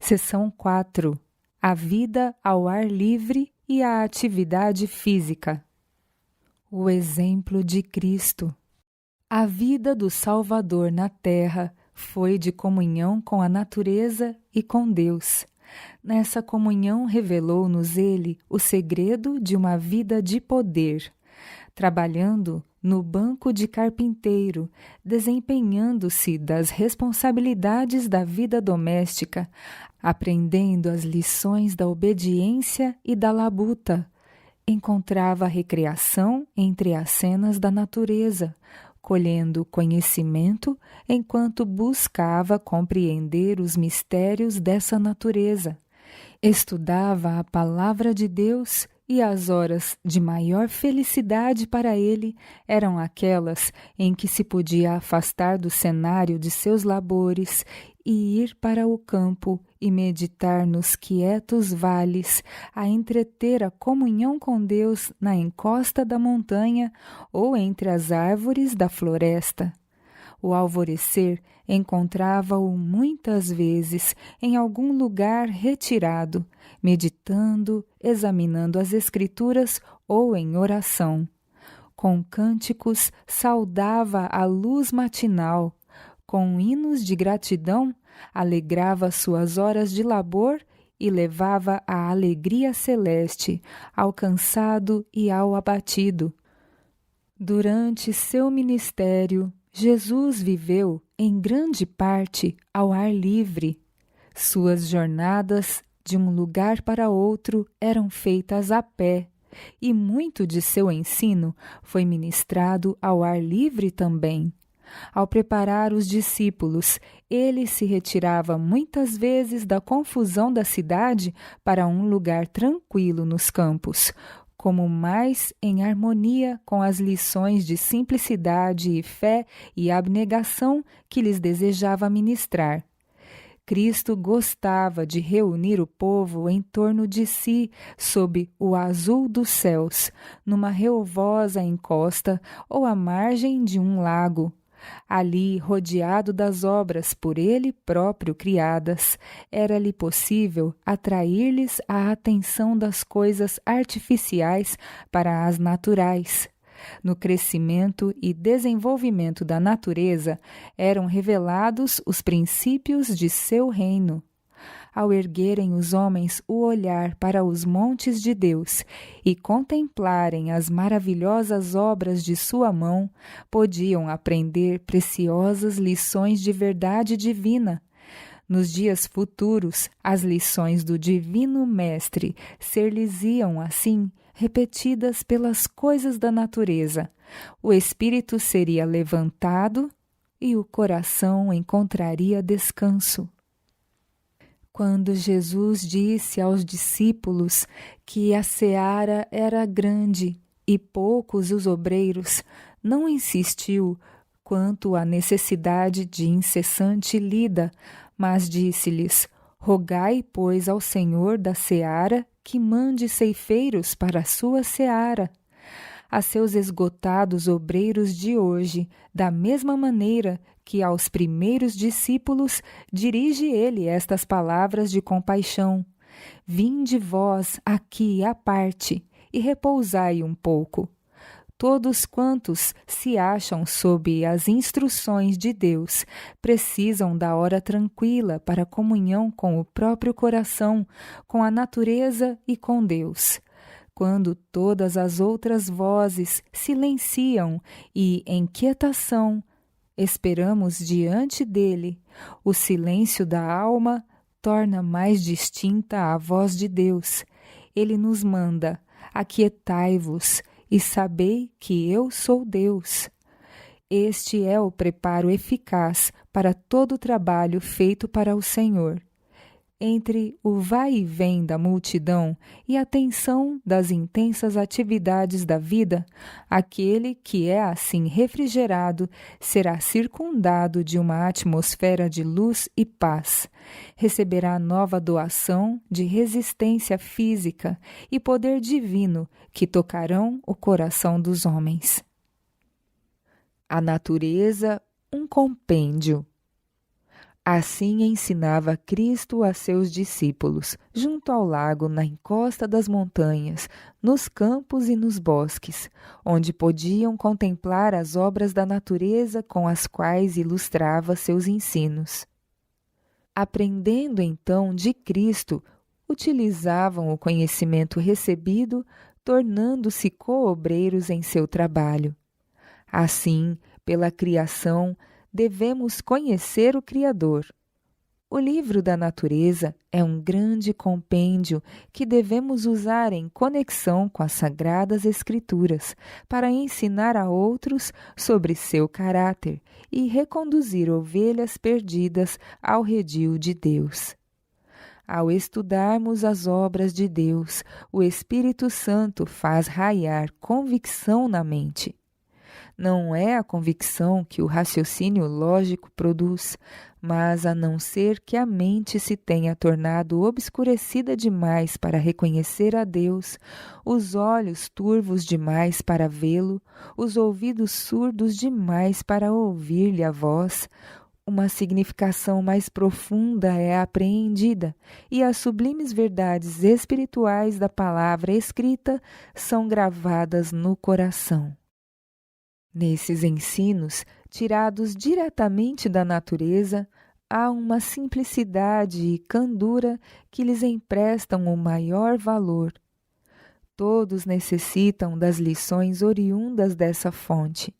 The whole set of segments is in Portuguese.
Seção 4. A vida ao ar livre e a atividade física. O exemplo de Cristo. A vida do Salvador na terra foi de comunhão com a natureza e com Deus. Nessa comunhão revelou-nos ele o segredo de uma vida de poder. Trabalhando no banco de carpinteiro, desempenhando-se das responsabilidades da vida doméstica, aprendendo as lições da obediência e da labuta, encontrava recreação entre as cenas da natureza, colhendo conhecimento enquanto buscava compreender os mistérios dessa natureza. Estudava a palavra de Deus e as horas de maior felicidade para ele eram aquelas em que se podia afastar do cenário de seus labores e ir para o campo e meditar nos quietos vales, a entreter a comunhão com Deus na encosta da montanha ou entre as árvores da floresta. O alvorecer encontrava-o muitas vezes em algum lugar retirado, meditando, examinando as Escrituras ou em oração. Com cânticos saudava a luz matinal, com hinos de gratidão alegrava suas horas de labor e levava a alegria celeste ao cansado e ao abatido. Durante seu ministério, Jesus viveu, em grande parte, ao ar livre. Suas jornadas de um lugar para outro eram feitas a pé, e muito de seu ensino foi ministrado ao ar livre também. Ao preparar os discípulos, ele se retirava muitas vezes da confusão da cidade para um lugar tranquilo nos campos, como mais em harmonia com as lições de simplicidade e fé e abnegação que lhes desejava ministrar. Cristo gostava de reunir o povo em torno de si, sob o azul dos céus, numa relvosa encosta ou à margem de um lago. Ali, rodeado das obras por ele próprio criadas, era-lhe possível atrair-lhes a atenção das coisas artificiais para as naturais. No crescimento e desenvolvimento da natureza eram revelados os princípios de seu reino. Ao erguerem os homens o olhar para os montes de Deus e contemplarem as maravilhosas obras de sua mão, podiam aprender preciosas lições de verdade divina. Nos dias futuros, as lições do Divino Mestre ser-lhes-iam, assim, repetidas pelas coisas da natureza. O espírito seria levantado e o coração encontraria descanso. Quando Jesus disse aos discípulos que a seara era grande e poucos os obreiros, não insistiu quanto à necessidade de incessante lida, mas disse-lhes: rogai, pois, ao Senhor da seara que mande ceifeiros para a sua seara. A seus esgotados obreiros de hoje, da mesma maneira que aos primeiros discípulos, dirige ele estas palavras de compaixão: vinde vós aqui à parte e repousai um pouco. Todos quantos se acham sob as instruções de Deus precisam da hora tranquila para comunhão com o próprio coração, com a natureza e com Deus. Quando todas as outras vozes silenciam e, em quietação, esperamos diante dele, o silêncio da alma torna mais distinta a voz de Deus. Ele nos manda: aquietai-vos e sabei que eu sou Deus. Este é o preparo eficaz para todo o trabalho feito para o Senhor. Entre o vai e vem da multidão e a tensão das intensas atividades da vida, aquele que é assim refrigerado será circundado de uma atmosfera de luz e paz. Receberá nova doação de resistência física e poder divino que tocarão o coração dos homens. A natureza, um compêndio. Assim ensinava Cristo a seus discípulos, junto ao lago, na encosta das montanhas, nos campos e nos bosques, onde podiam contemplar as obras da natureza com as quais ilustrava seus ensinos. Aprendendo então de Cristo, utilizavam o conhecimento recebido, tornando-se coobreiros em seu trabalho. Assim, pela criação, devemos conhecer o Criador. O livro da natureza é um grande compêndio que devemos usar em conexão com as Sagradas Escrituras para ensinar a outros sobre seu caráter e reconduzir ovelhas perdidas ao redil de Deus. Ao estudarmos as obras de Deus, o Espírito Santo faz raiar convicção na mente. Não é a convicção que o raciocínio lógico produz, mas a não ser que a mente se tenha tornado obscurecida demais para reconhecer a Deus, os olhos turvos demais para vê-lo, os ouvidos surdos demais para ouvir-lhe a voz, uma significação mais profunda é apreendida e as sublimes verdades espirituais da palavra escrita são gravadas no coração. Nesses ensinos, tirados diretamente da natureza, há uma simplicidade e candura que lhes emprestam o maior valor. Todos necessitam das lições oriundas dessa fonte.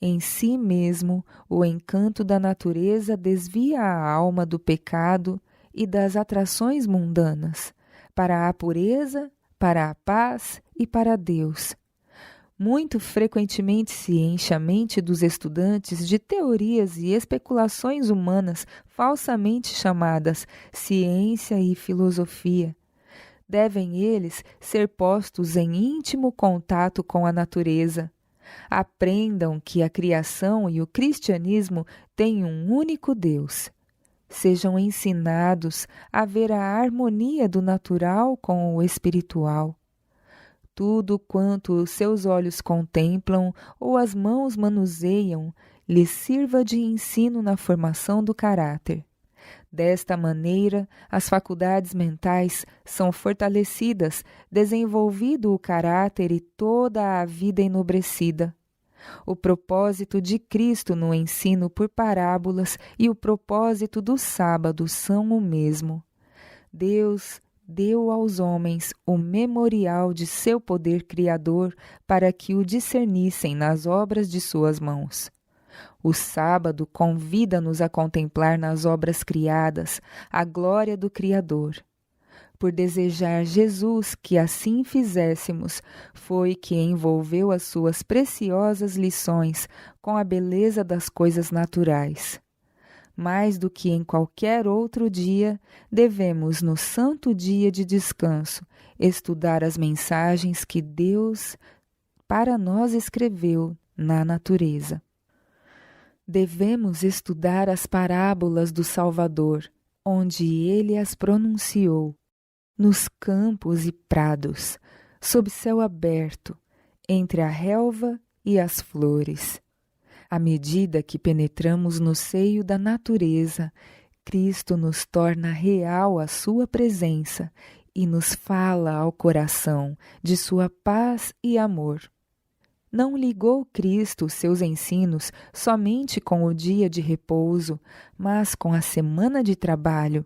Em si mesmo, o encanto da natureza desvia a alma do pecado e das atrações mundanas, para a pureza, para a paz e para Deus. Muito frequentemente se enche a mente dos estudantes de teorias e especulações humanas falsamente chamadas ciência e filosofia. Devem eles ser postos em íntimo contato com a natureza. Aprendam que a criação e o cristianismo têm um único Deus. Sejam ensinados a ver a harmonia do natural com o espiritual. Tudo quanto os seus olhos contemplam ou as mãos manuseiam, lhes sirva de ensino na formação do caráter. Desta maneira, as faculdades mentais são fortalecidas, desenvolvido o caráter e toda a vida enobrecida. O propósito de Cristo no ensino por parábolas e o propósito do sábado são o mesmo. Deus deu aos homens o memorial de seu poder criador para que o discernissem nas obras de suas mãos. O sábado convida-nos a contemplar nas obras criadas a glória do Criador. Por desejar Jesus que assim fizéssemos, foi que envolveu as suas preciosas lições com a beleza das coisas naturais. Mais do que em qualquer outro dia, devemos, no santo dia de descanso, estudar as mensagens que Deus para nós escreveu na natureza. Devemos estudar as parábolas do Salvador, onde ele as pronunciou, nos campos e prados, sob céu aberto, entre a relva e as flores. À medida que penetramos no seio da natureza, Cristo nos torna real a sua presença e nos fala ao coração de sua paz e amor. Não ligou Cristo seus ensinos somente com o dia de repouso, mas com a semana de trabalho.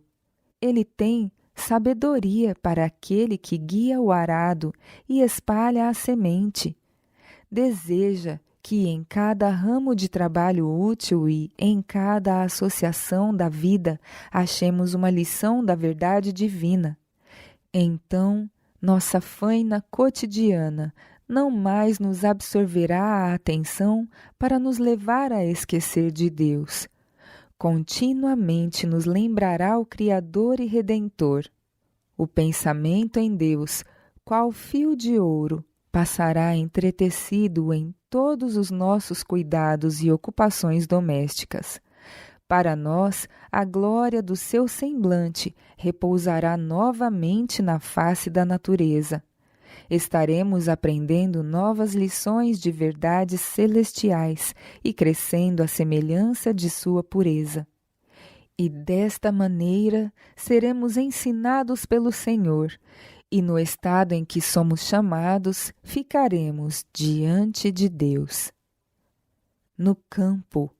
Ele tem sabedoria para aquele que guia o arado e espalha a semente. Deseja que em cada ramo de trabalho útil e em cada associação da vida achemos uma lição da verdade divina. Então, nossa faina cotidiana não mais nos absorverá a atenção para nos levar a esquecer de Deus. Continuamente nos lembrará o Criador e Redentor. O pensamento em Deus, qual fio de ouro, passará entretecido em todos os nossos cuidados e ocupações domésticas. Para nós, a glória do seu semblante repousará novamente na face da natureza. Estaremos aprendendo novas lições de verdades celestiais e crescendo à semelhança de sua pureza. E desta maneira seremos ensinados pelo Senhor, e no estado em que somos chamados, ficaremos diante de Deus. No campo,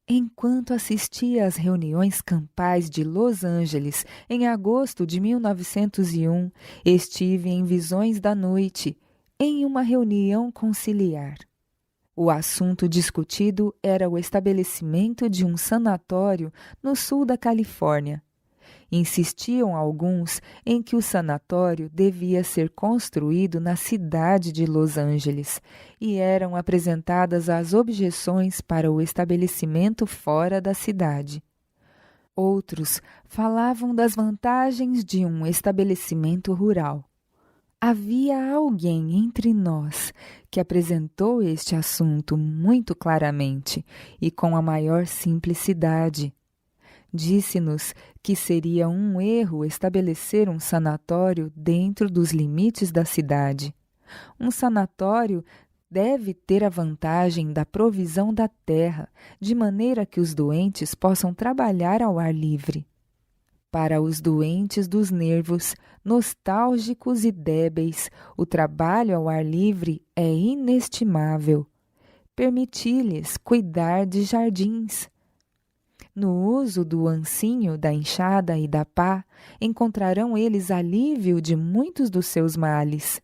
enquanto assistia às reuniões campais de Los Angeles em agosto de 1901, estive em visões da noite, em uma reunião conciliar. O assunto discutido era o estabelecimento de um sanatório no sul da Califórnia. Insistiam alguns em que o sanatório devia ser construído na cidade de Los Angeles e eram apresentadas as objeções para o estabelecimento fora da cidade. Outros falavam das vantagens de um estabelecimento rural. Havia alguém entre nós que apresentou este assunto muito claramente e com a maior simplicidade. Disse-nos que seria um erro estabelecer um sanatório dentro dos limites da cidade. Um sanatório deve ter a vantagem da provisão da terra, de maneira que os doentes possam trabalhar ao ar livre. Para os doentes dos nervos, nostálgicos e débeis, o trabalho ao ar livre é inestimável. Permiti-lhes cuidar de jardins. No uso do ancinho, da enxada e da pá, encontrarão eles alívio de muitos dos seus males.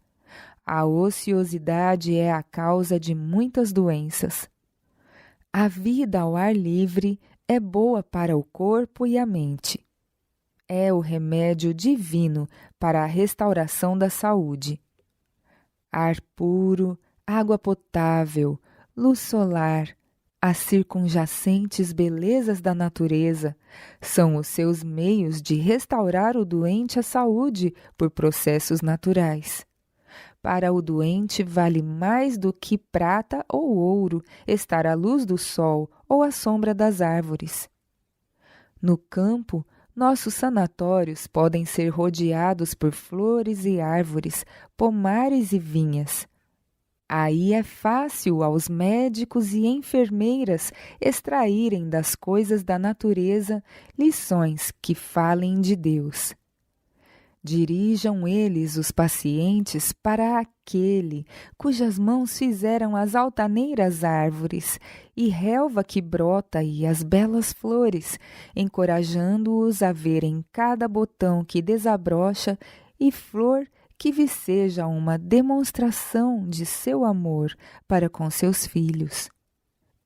A ociosidade é a causa de muitas doenças. A vida ao ar livre é boa para o corpo e a mente. É o remédio divino para a restauração da saúde. Ar puro, água potável, luz solar, as circunjacentes belezas da natureza são os seus meios de restaurar o doente à saúde por processos naturais. Para o doente vale mais do que prata ou ouro estar à luz do sol ou à sombra das árvores. No campo, nossos sanatórios podem ser rodeados por flores e árvores, pomares e vinhas. Aí é fácil aos médicos e enfermeiras extraírem das coisas da natureza lições que falem de Deus. Dirijam eles os pacientes para aquele cujas mãos fizeram as altaneiras árvores e relva que brota e as belas flores, encorajando-os a verem cada botão que desabrocha e flor que viceja uma demonstração de seu amor para com seus filhos.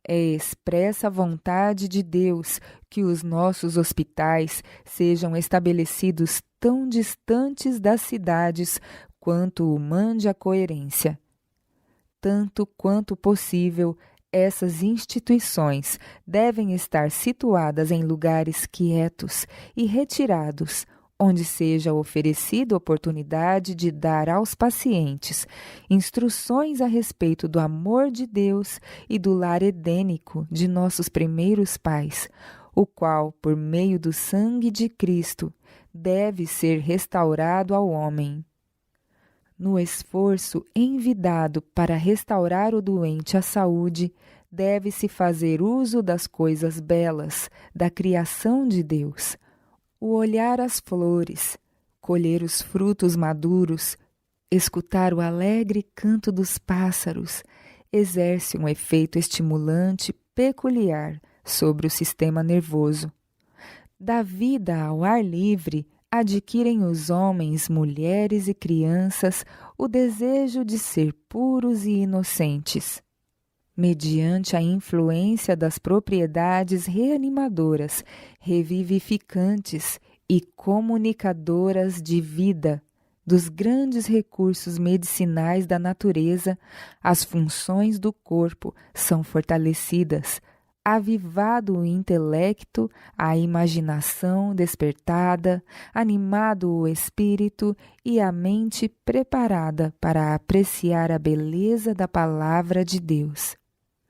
É expressa a vontade de Deus que os nossos hospitais sejam estabelecidos tão distantes das cidades quanto o mande a coerência. Tanto quanto possível, essas instituições devem estar situadas em lugares quietos e retirados, onde seja oferecida oportunidade de dar aos pacientes instruções a respeito do amor de Deus e do lar edênico de nossos primeiros pais, o qual, por meio do sangue de Cristo, deve ser restaurado ao homem. No esforço envidado para restaurar o doente à saúde, deve-se fazer uso das coisas belas, da criação de Deus. O olhar as flores, colher os frutos maduros, escutar o alegre canto dos pássaros, exerce um efeito estimulante peculiar sobre o sistema nervoso. Da vida ao ar livre, adquirem os homens, mulheres e crianças o desejo de ser puros e inocentes. Mediante a influência das propriedades reanimadoras, revivificantes e comunicadoras de vida, dos grandes recursos medicinais da natureza, as funções do corpo são fortalecidas, avivado o intelecto, a imaginação despertada, animado o espírito e a mente preparada para apreciar a beleza da palavra de Deus.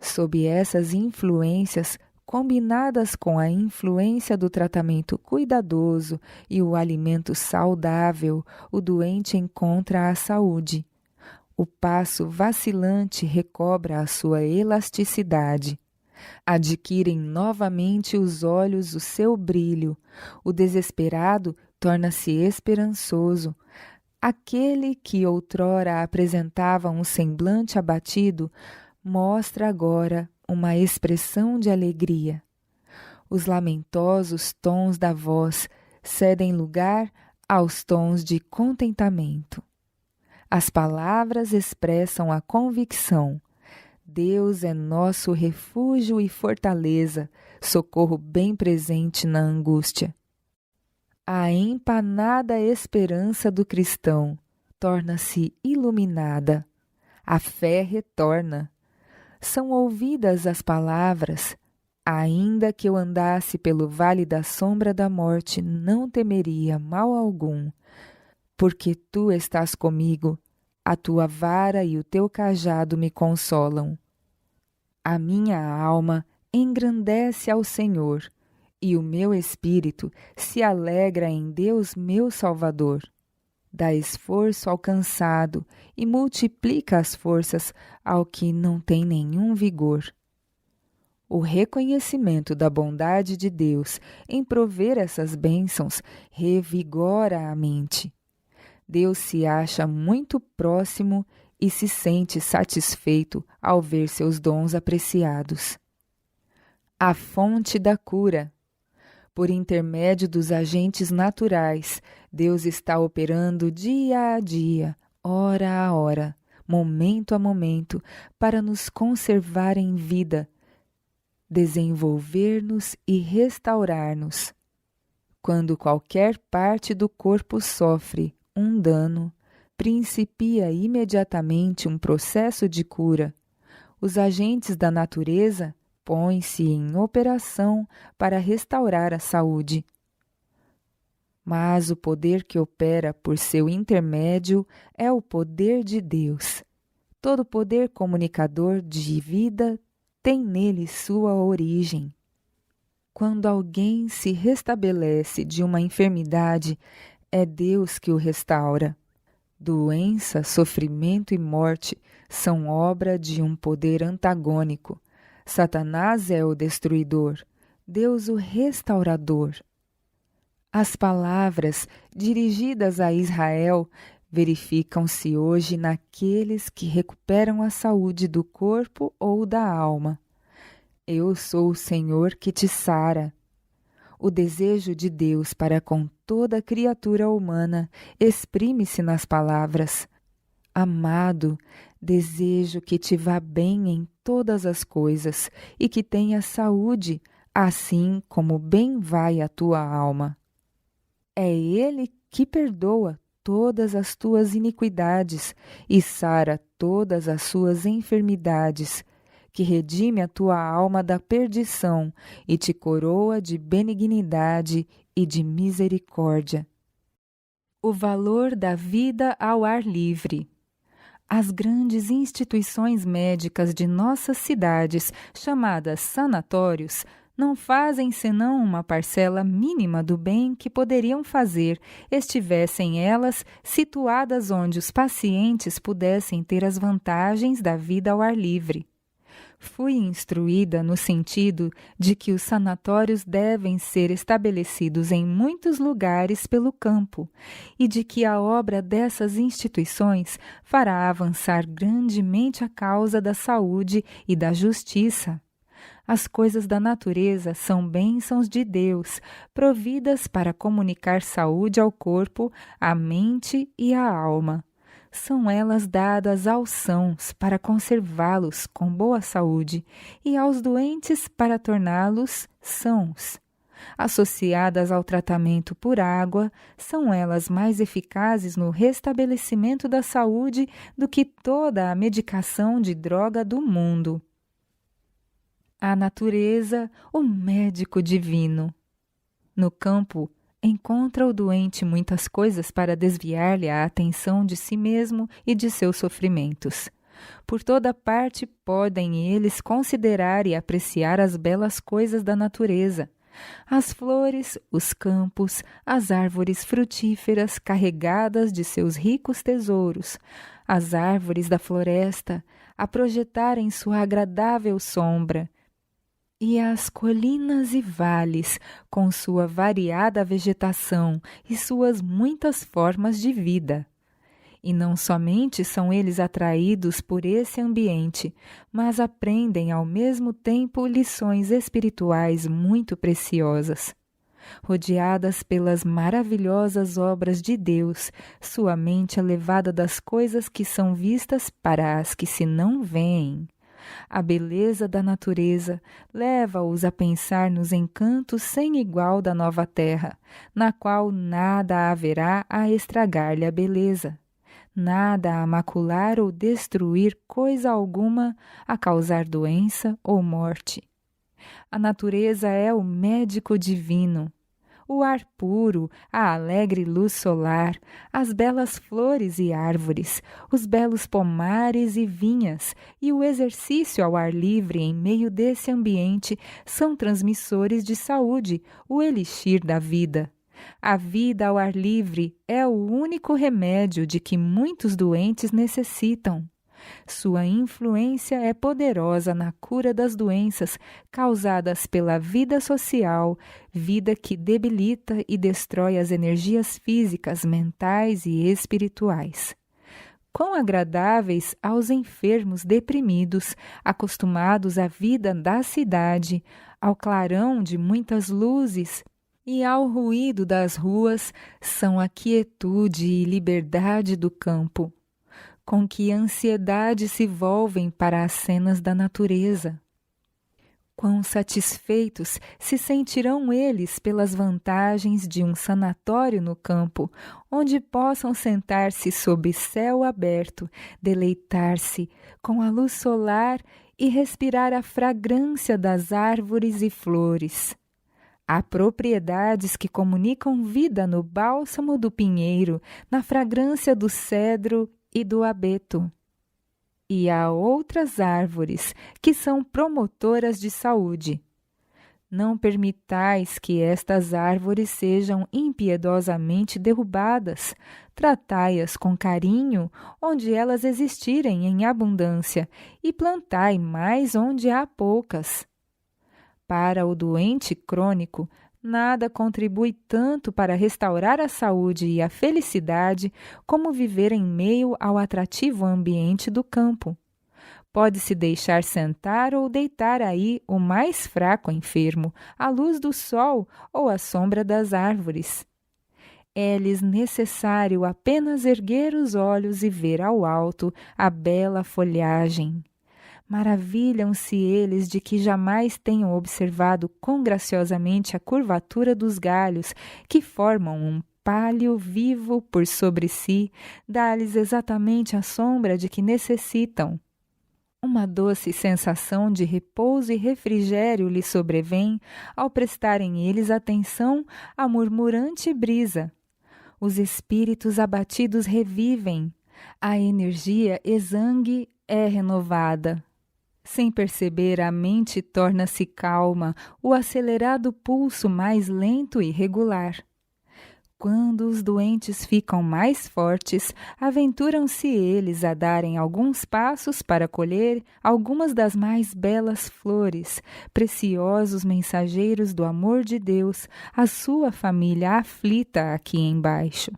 Sob essas influências, combinadas com a influência do tratamento cuidadoso e o alimento saudável, o doente encontra a saúde. O passo vacilante recobra a sua elasticidade. Adquirem novamente os olhos o seu brilho. O desesperado torna-se esperançoso. Aquele que outrora apresentava um semblante abatido, mostra agora uma expressão de alegria. Os lamentosos tons da voz cedem lugar aos tons de contentamento. As palavras expressam a convicção. Deus é nosso refúgio e fortaleza, socorro bem presente na angústia. A empanada esperança do cristão torna-se iluminada. A fé retorna. São ouvidas as palavras: ainda que eu andasse pelo vale da sombra da morte, não temeria mal algum, porque tu estás comigo, a tua vara e o teu cajado me consolam. A minha alma engrandece ao Senhor, e o meu espírito se alegra em Deus meu Salvador. Dá esforço ao cansado e multiplica as forças ao que não tem nenhum vigor. O reconhecimento da bondade de Deus em prover essas bênçãos revigora a mente. Deus se acha muito próximo e se sente satisfeito ao ver seus dons apreciados. A fonte da cura. Por intermédio dos agentes naturais, Deus está operando dia a dia, hora a hora, momento a momento, para nos conservar em vida, desenvolver-nos e restaurar-nos. Quando qualquer parte do corpo sofre um dano, principia imediatamente um processo de cura. Os agentes da natureza põem-se em operação para restaurar a saúde. Mas o poder que opera por seu intermédio é o poder de Deus. Todo poder comunicador de vida tem nele sua origem. Quando alguém se restabelece de uma enfermidade, é Deus que o restaura. Doença, sofrimento e morte são obra de um poder antagônico. Satanás é o destruidor, Deus o restaurador. As palavras dirigidas a Israel verificam-se hoje naqueles que recuperam a saúde do corpo ou da alma. Eu sou o Senhor que te sara. O desejo de Deus para com toda criatura humana exprime-se nas palavras: Amado, desejo que te vá bem em todas as coisas e que tenhas saúde, assim como bem vai a tua alma. É Ele que perdoa todas as tuas iniquidades e sara todas as suas enfermidades, que redime a tua alma da perdição e te coroa de benignidade e de misericórdia. O valor da vida ao ar livre. As grandes instituições médicas de nossas cidades, chamadas sanatórios, não fazem senão uma parcela mínima do bem que poderiam fazer, estivessem elas situadas onde os pacientes pudessem ter as vantagens da vida ao ar livre. Fui instruída no sentido de que os sanatórios devem ser estabelecidos em muitos lugares pelo campo e de que a obra dessas instituições fará avançar grandemente a causa da saúde e da justiça. As coisas da natureza são bênçãos de Deus, providas para comunicar saúde ao corpo, à mente e à alma. São elas dadas aos sãos para conservá-los com boa saúde e aos doentes para torná-los sãos. Associadas ao tratamento por água, são elas mais eficazes no restabelecimento da saúde do que toda a medicação de droga do mundo. A natureza, o médico divino. No campo, encontra o doente muitas coisas para desviar-lhe a atenção de si mesmo e de seus sofrimentos. Por toda parte podem eles considerar e apreciar as belas coisas da natureza. As flores, os campos, as árvores frutíferas carregadas de seus ricos tesouros, as árvores da floresta, a projetarem sua agradável sombra. E as colinas e vales, com sua variada vegetação e suas muitas formas de vida. E não somente são eles atraídos por esse ambiente, mas aprendem ao mesmo tempo lições espirituais muito preciosas. Rodeadas pelas maravilhosas obras de Deus, sua mente é levada das coisas que são vistas para as que se não veem. A beleza da natureza leva-os a pensar nos encantos sem igual da nova terra, na qual nada haverá a estragar-lhe a beleza, nada a macular ou destruir coisa alguma, a causar doença ou morte. A natureza é o médico divino. O ar puro, a alegre luz solar, as belas flores e árvores, os belos pomares e vinhas e o exercício ao ar livre em meio desse ambiente são transmissores de saúde, o elixir da vida. A vida ao ar livre é o único remédio de que muitos doentes necessitam. Sua influência é poderosa na cura das doenças causadas pela vida social, vida que debilita e destrói as energias físicas, mentais e espirituais. Quão agradáveis aos enfermos deprimidos, acostumados à vida da cidade, ao clarão de muitas luzes e ao ruído das ruas, são a quietude e liberdade do campo. Com que ansiedade se volvem para as cenas da natureza. Quão satisfeitos se sentirão eles pelas vantagens de um sanatório no campo, onde possam sentar-se sob céu aberto, deleitar-se com a luz solar e respirar a fragrância das árvores e flores. Há propriedades que comunicam vida no bálsamo do pinheiro, na fragrância do cedro e do abeto. E há outras árvores que são promotoras de saúde. Não permitais que estas árvores sejam impiedosamente derrubadas. Tratai-as com carinho onde elas existirem em abundância e plantai mais onde há poucas. Para o doente crônico, nada contribui tanto para restaurar a saúde e a felicidade como viver em meio ao atrativo ambiente do campo. Pode-se deixar sentar ou deitar aí o mais fraco enfermo, à luz do sol ou à sombra das árvores. É-lhes necessário apenas erguer os olhos e ver ao alto a bela folhagem. Maravilham-se eles de que jamais tenham observado quão graciosamente a curvatura dos galhos, que formam um pálio vivo por sobre si, dá-lhes exatamente a sombra de que necessitam. Uma doce sensação de repouso e refrigério lhes sobrevém ao prestarem eles atenção à murmurante brisa. Os espíritos abatidos revivem, a energia exangue é renovada. Sem perceber, a mente torna-se calma, o acelerado pulso mais lento e regular. Quando os doentes ficam mais fortes, aventuram-se eles a darem alguns passos para colher algumas das mais belas flores, preciosos mensageiros do amor de Deus, a sua família aflita aqui embaixo.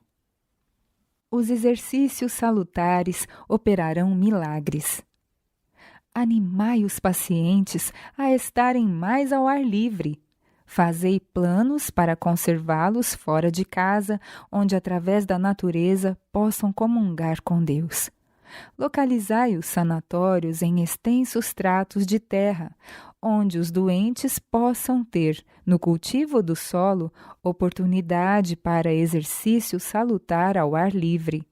Os exercícios salutares operarão milagres. Animai os pacientes a estarem mais ao ar livre. Fazei planos para conservá-los fora de casa, onde através da natureza possam comungar com Deus. Localizai os sanatórios em extensos tratos de terra, onde os doentes possam ter, no cultivo do solo, oportunidade para exercício salutar ao ar livre.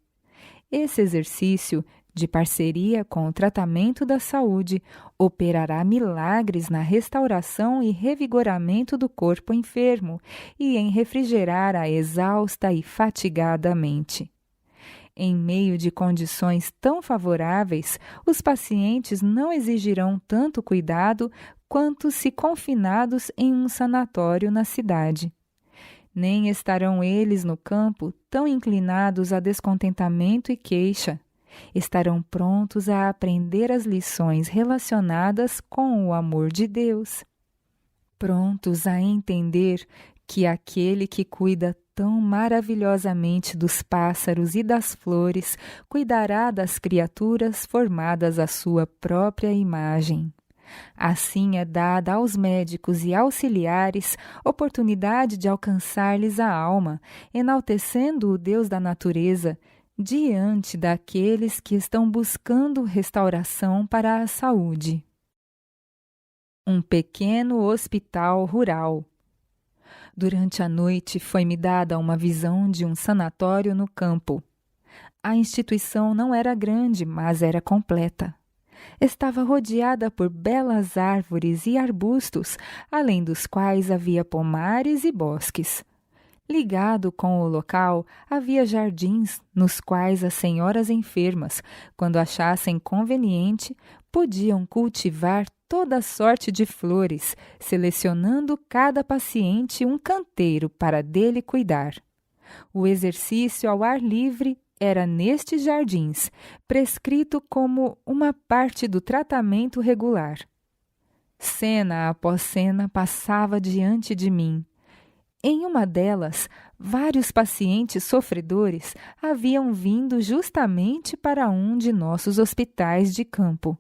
Esse exercício, de parceria com o tratamento da saúde, operará milagres na restauração e revigoramento do corpo enfermo e em refrigerar a exausta e fatigada mente. Em meio de condições tão favoráveis, os pacientes não exigirão tanto cuidado quanto se confinados em um sanatório na cidade. Nem estarão eles no campo tão inclinados a descontentamento e queixa. Estarão prontos a aprender as lições relacionadas com o amor de Deus. prontos a entender que aquele que cuida tão maravilhosamente dos pássaros e das flores cuidará das criaturas formadas à sua própria imagem. Assim é dada aos médicos e auxiliares oportunidade de alcançar-lhes a alma, enaltecendo o Deus da natureza, diante daqueles que estão buscando restauração para a saúde. Um pequeno hospital rural. Durante a noite foi-me dada uma visão de um sanatório no campo. A instituição não era grande, mas era completa. Estava rodeada por belas árvores e arbustos, além dos quais havia pomares e bosques. Ligado com o local, havia jardins nos quais as senhoras enfermas, quando achassem conveniente, podiam cultivar toda sorte de flores, selecionando cada paciente um canteiro para dele cuidar. O exercício ao ar livre era nestes jardins, prescrito como uma parte do tratamento regular. Cena após cena passava diante de mim. Em uma delas, vários pacientes sofredores haviam vindo justamente para um de nossos hospitais de campo.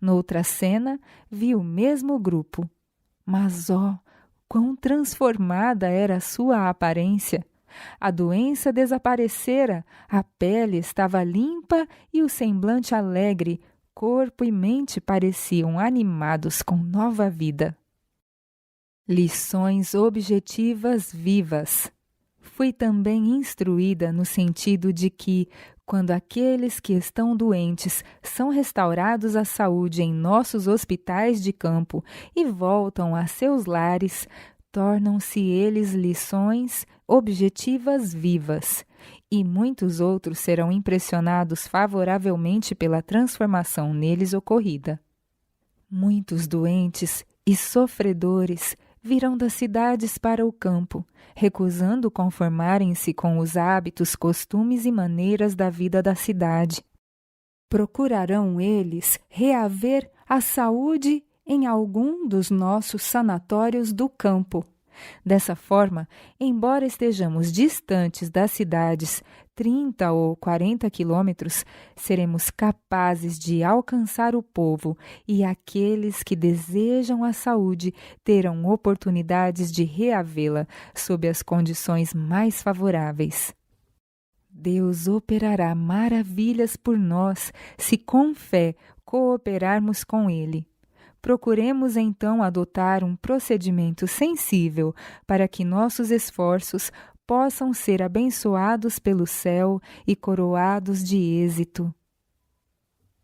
Noutra cena, vi o mesmo grupo. Mas, quão transformada era a sua aparência! A doença desaparecera, a pele estava limpa e o semblante alegre, corpo e mente pareciam animados com nova vida. Lições objetivas vivas. Fui também instruída no sentido de que, quando aqueles que estão doentes são restaurados à saúde em nossos hospitais de campo e voltam a seus lares, tornam-se eles lições objetivas vivas, e muitos outros serão impressionados favoravelmente pela transformação neles ocorrida. Muitos doentes e sofredores virão das cidades para o campo, recusando conformarem-se com os hábitos, costumes e maneiras da vida da cidade. Procurarão eles reaver a saúde em algum dos nossos sanatórios do campo. Dessa forma, embora estejamos distantes das cidades 30 ou 40 quilômetros, seremos capazes de alcançar o povo, e aqueles que desejam a saúde terão oportunidades de reavê-la sob as condições mais favoráveis. Deus operará maravilhas por nós se com fé cooperarmos com Ele. Procuremos então adotar um procedimento sensível para que nossos esforços possam ser abençoados pelo céu e coroados de êxito.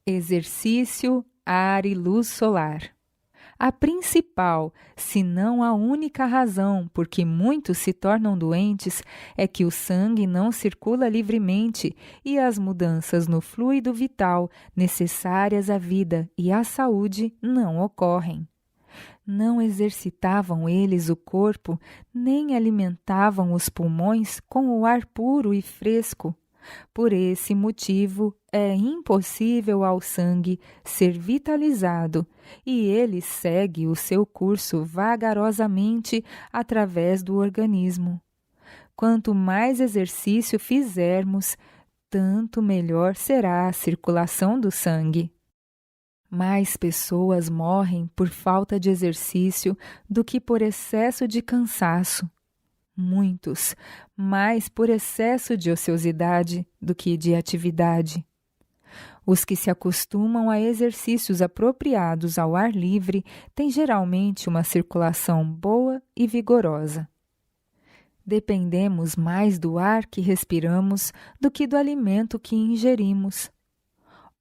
Exercício, ar e luz solar. A principal, se não a única razão por que muitos se tornam doentes é que o sangue não circula livremente e as mudanças no fluido vital necessárias à vida e à saúde não ocorrem. Não exercitavam eles o corpo, nem alimentavam os pulmões com o ar puro e fresco. Por esse motivo, é impossível ao sangue ser vitalizado e ele segue o seu curso vagarosamente através do organismo. Quanto mais exercício fizermos, tanto melhor será a circulação do sangue. Mais pessoas morrem por falta de exercício do que por excesso de cansaço. Muitos, mais por excesso de ociosidade do que de atividade. Os que se acostumam a exercícios apropriados ao ar livre têm geralmente uma circulação boa e vigorosa. Dependemos mais do ar que respiramos do que do alimento que ingerimos.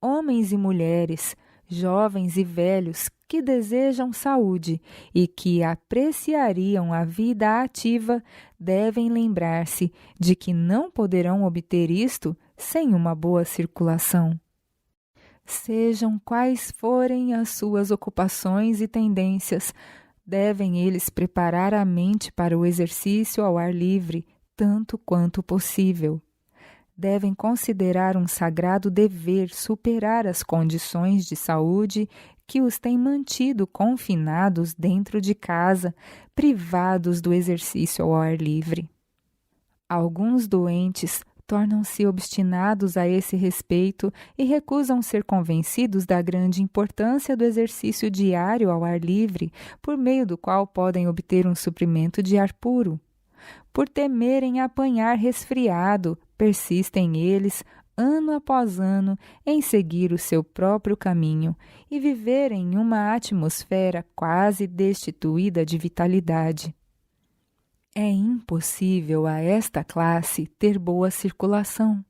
Homens e mulheres, jovens e velhos que desejam saúde e que apreciariam a vida ativa devem lembrar-se de que não poderão obter isto sem uma boa circulação. Sejam quais forem as suas ocupações e tendências, devem eles preparar a mente para o exercício ao ar livre, tanto quanto possível. devem considerar um sagrado dever superar as condições de saúde que os têm mantido confinados dentro de casa, privados do exercício ao ar livre. Alguns doentes tornam-se obstinados a esse respeito e recusam ser convencidos da grande importância do exercício diário ao ar livre, por meio do qual podem obter um suprimento de ar puro. Por temerem apanhar resfriado, persistem eles, ano após ano, em seguir o seu próprio caminho e viver em uma atmosfera quase destituída de vitalidade. É impossível a esta classe ter boa circulação.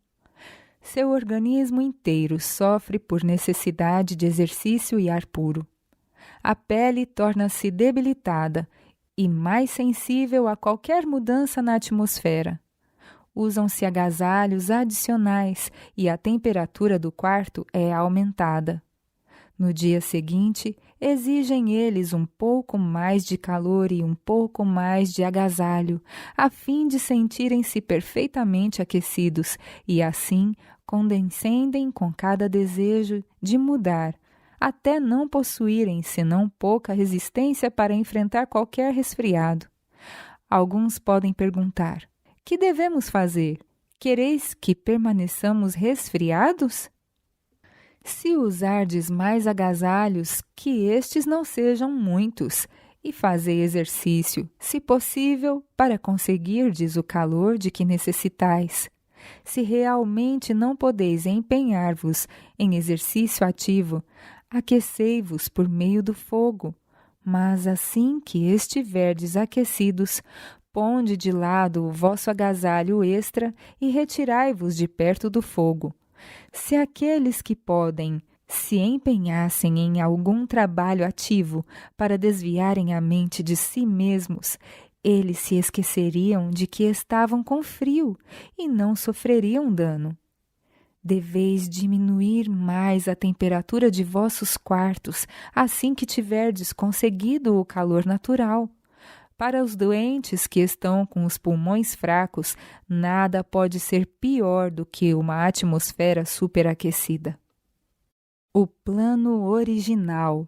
Seu organismo inteiro sofre por necessidade de exercício e ar puro. A pele torna-se debilitada e mais sensível a qualquer mudança na atmosfera. Usam-se agasalhos adicionais e a temperatura do quarto é aumentada. No dia seguinte, exigem eles um pouco mais de calor e um pouco mais de agasalho, a fim de sentirem-se perfeitamente aquecidos e assim condescendem com cada desejo de mudar, até não possuírem senão pouca resistência para enfrentar qualquer resfriado. Alguns podem perguntar: que devemos fazer? Quereis que permaneçamos resfriados? Se usardes mais agasalhos, que estes não sejam muitos, e fazei exercício, se possível, para conseguirdes o calor de que necessitais. Se realmente não podeis empenhar-vos em exercício ativo, aquecei-vos por meio do fogo. Mas assim que estiverdes aquecidos, ponde de lado o vosso agasalho extra e retirai-vos de perto do fogo. Se aqueles que podem se empenhassem em algum trabalho ativo para desviarem a mente de si mesmos, eles se esqueceriam de que estavam com frio e não sofreriam dano. Deveis diminuir mais a temperatura de vossos quartos assim que tiverdes conseguido o calor natural. Para os doentes que estão com os pulmões fracos, nada pode ser pior do que uma atmosfera superaquecida. O plano original.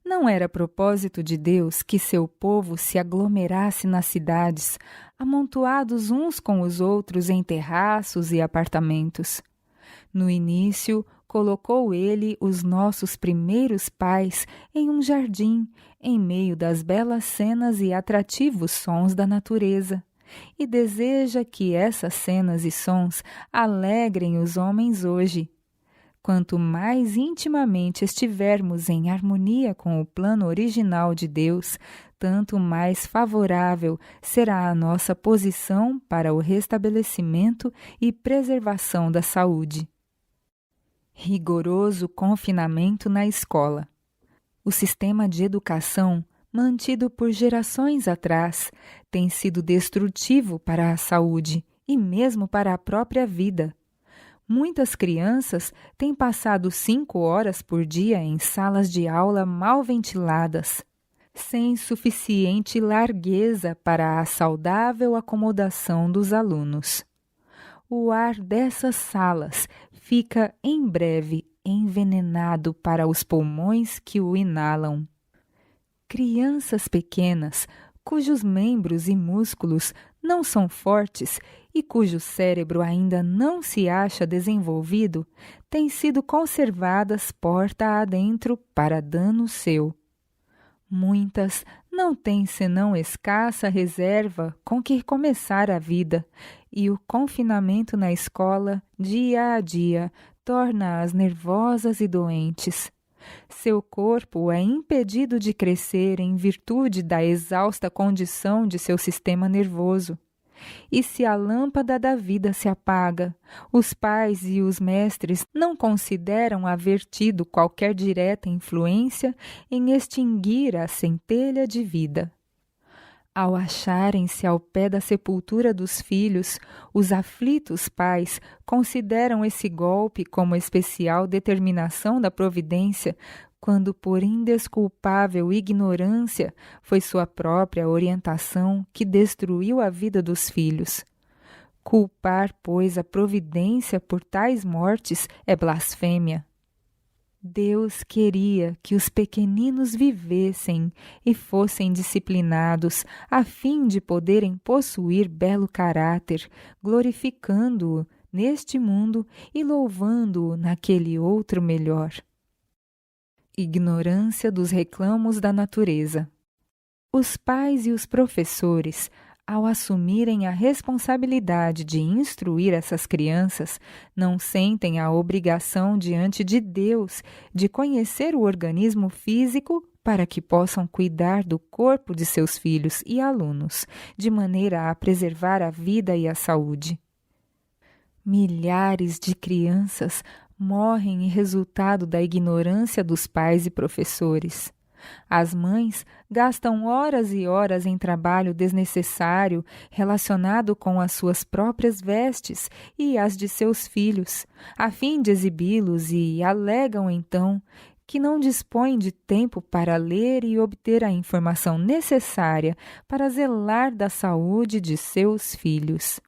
Não era propósito de Deus que seu povo se aglomerasse nas cidades, amontoados uns com os outros em terraços e apartamentos. No início, colocou ele os nossos primeiros pais em um jardim, em meio das belas cenas e atrativos sons da natureza, e deseja que essas cenas e sons alegrem os homens hoje. Quanto mais intimamente estivermos em harmonia com o plano original de Deus, tanto mais favorável será a nossa posição para o restabelecimento e preservação da saúde. Rigoroso confinamento na escola. O sistema de educação, mantido por gerações atrás, tem sido destrutivo para a saúde e mesmo para a própria vida. Muitas crianças têm passado 5 horas por dia em salas de aula mal ventiladas, sem suficiente largueza para a saudável acomodação dos alunos. O ar dessas salas fica em breve envenenado para os pulmões que o inalam. Crianças pequenas, cujos membros e músculos não são fortes e cujo cérebro ainda não se acha desenvolvido, têm sido conservadas porta adentro para dano seu. Muitas não têm senão escassa reserva com que começar a vida, e o confinamento na escola, dia a dia, torna-as nervosas e doentes. Seu corpo é impedido de crescer em virtude da exausta condição de seu sistema nervoso. E se a lâmpada da vida se apaga, os pais e os mestres não consideram haver tido qualquer direta influência em extinguir a centelha de vida. Ao acharem-se ao pé da sepultura dos filhos, os aflitos pais consideram esse golpe como especial determinação da providência, quando por indesculpável ignorância foi sua própria orientação que destruiu a vida dos filhos. Culpar, pois, a providência por tais mortes é blasfêmia. Deus queria que os pequeninos vivessem e fossem disciplinados, a fim de poderem possuir belo caráter, glorificando-o neste mundo e louvando-o naquele outro melhor. Ignorância dos reclamos da natureza. Os pais e os professores, ao assumirem a responsabilidade de instruir essas crianças, não sentem a obrigação diante de Deus de conhecer o organismo físico para que possam cuidar do corpo de seus filhos e alunos, de maneira a preservar a vida e a saúde. Milhares de crianças morrem em resultado da ignorância dos pais e professores. As mães gastam horas e horas em trabalho desnecessário relacionado com as suas próprias vestes e as de seus filhos, a fim de exibi-los e alegam então que não dispõem de tempo para ler e obter a informação necessária para zelar da saúde de seus filhos.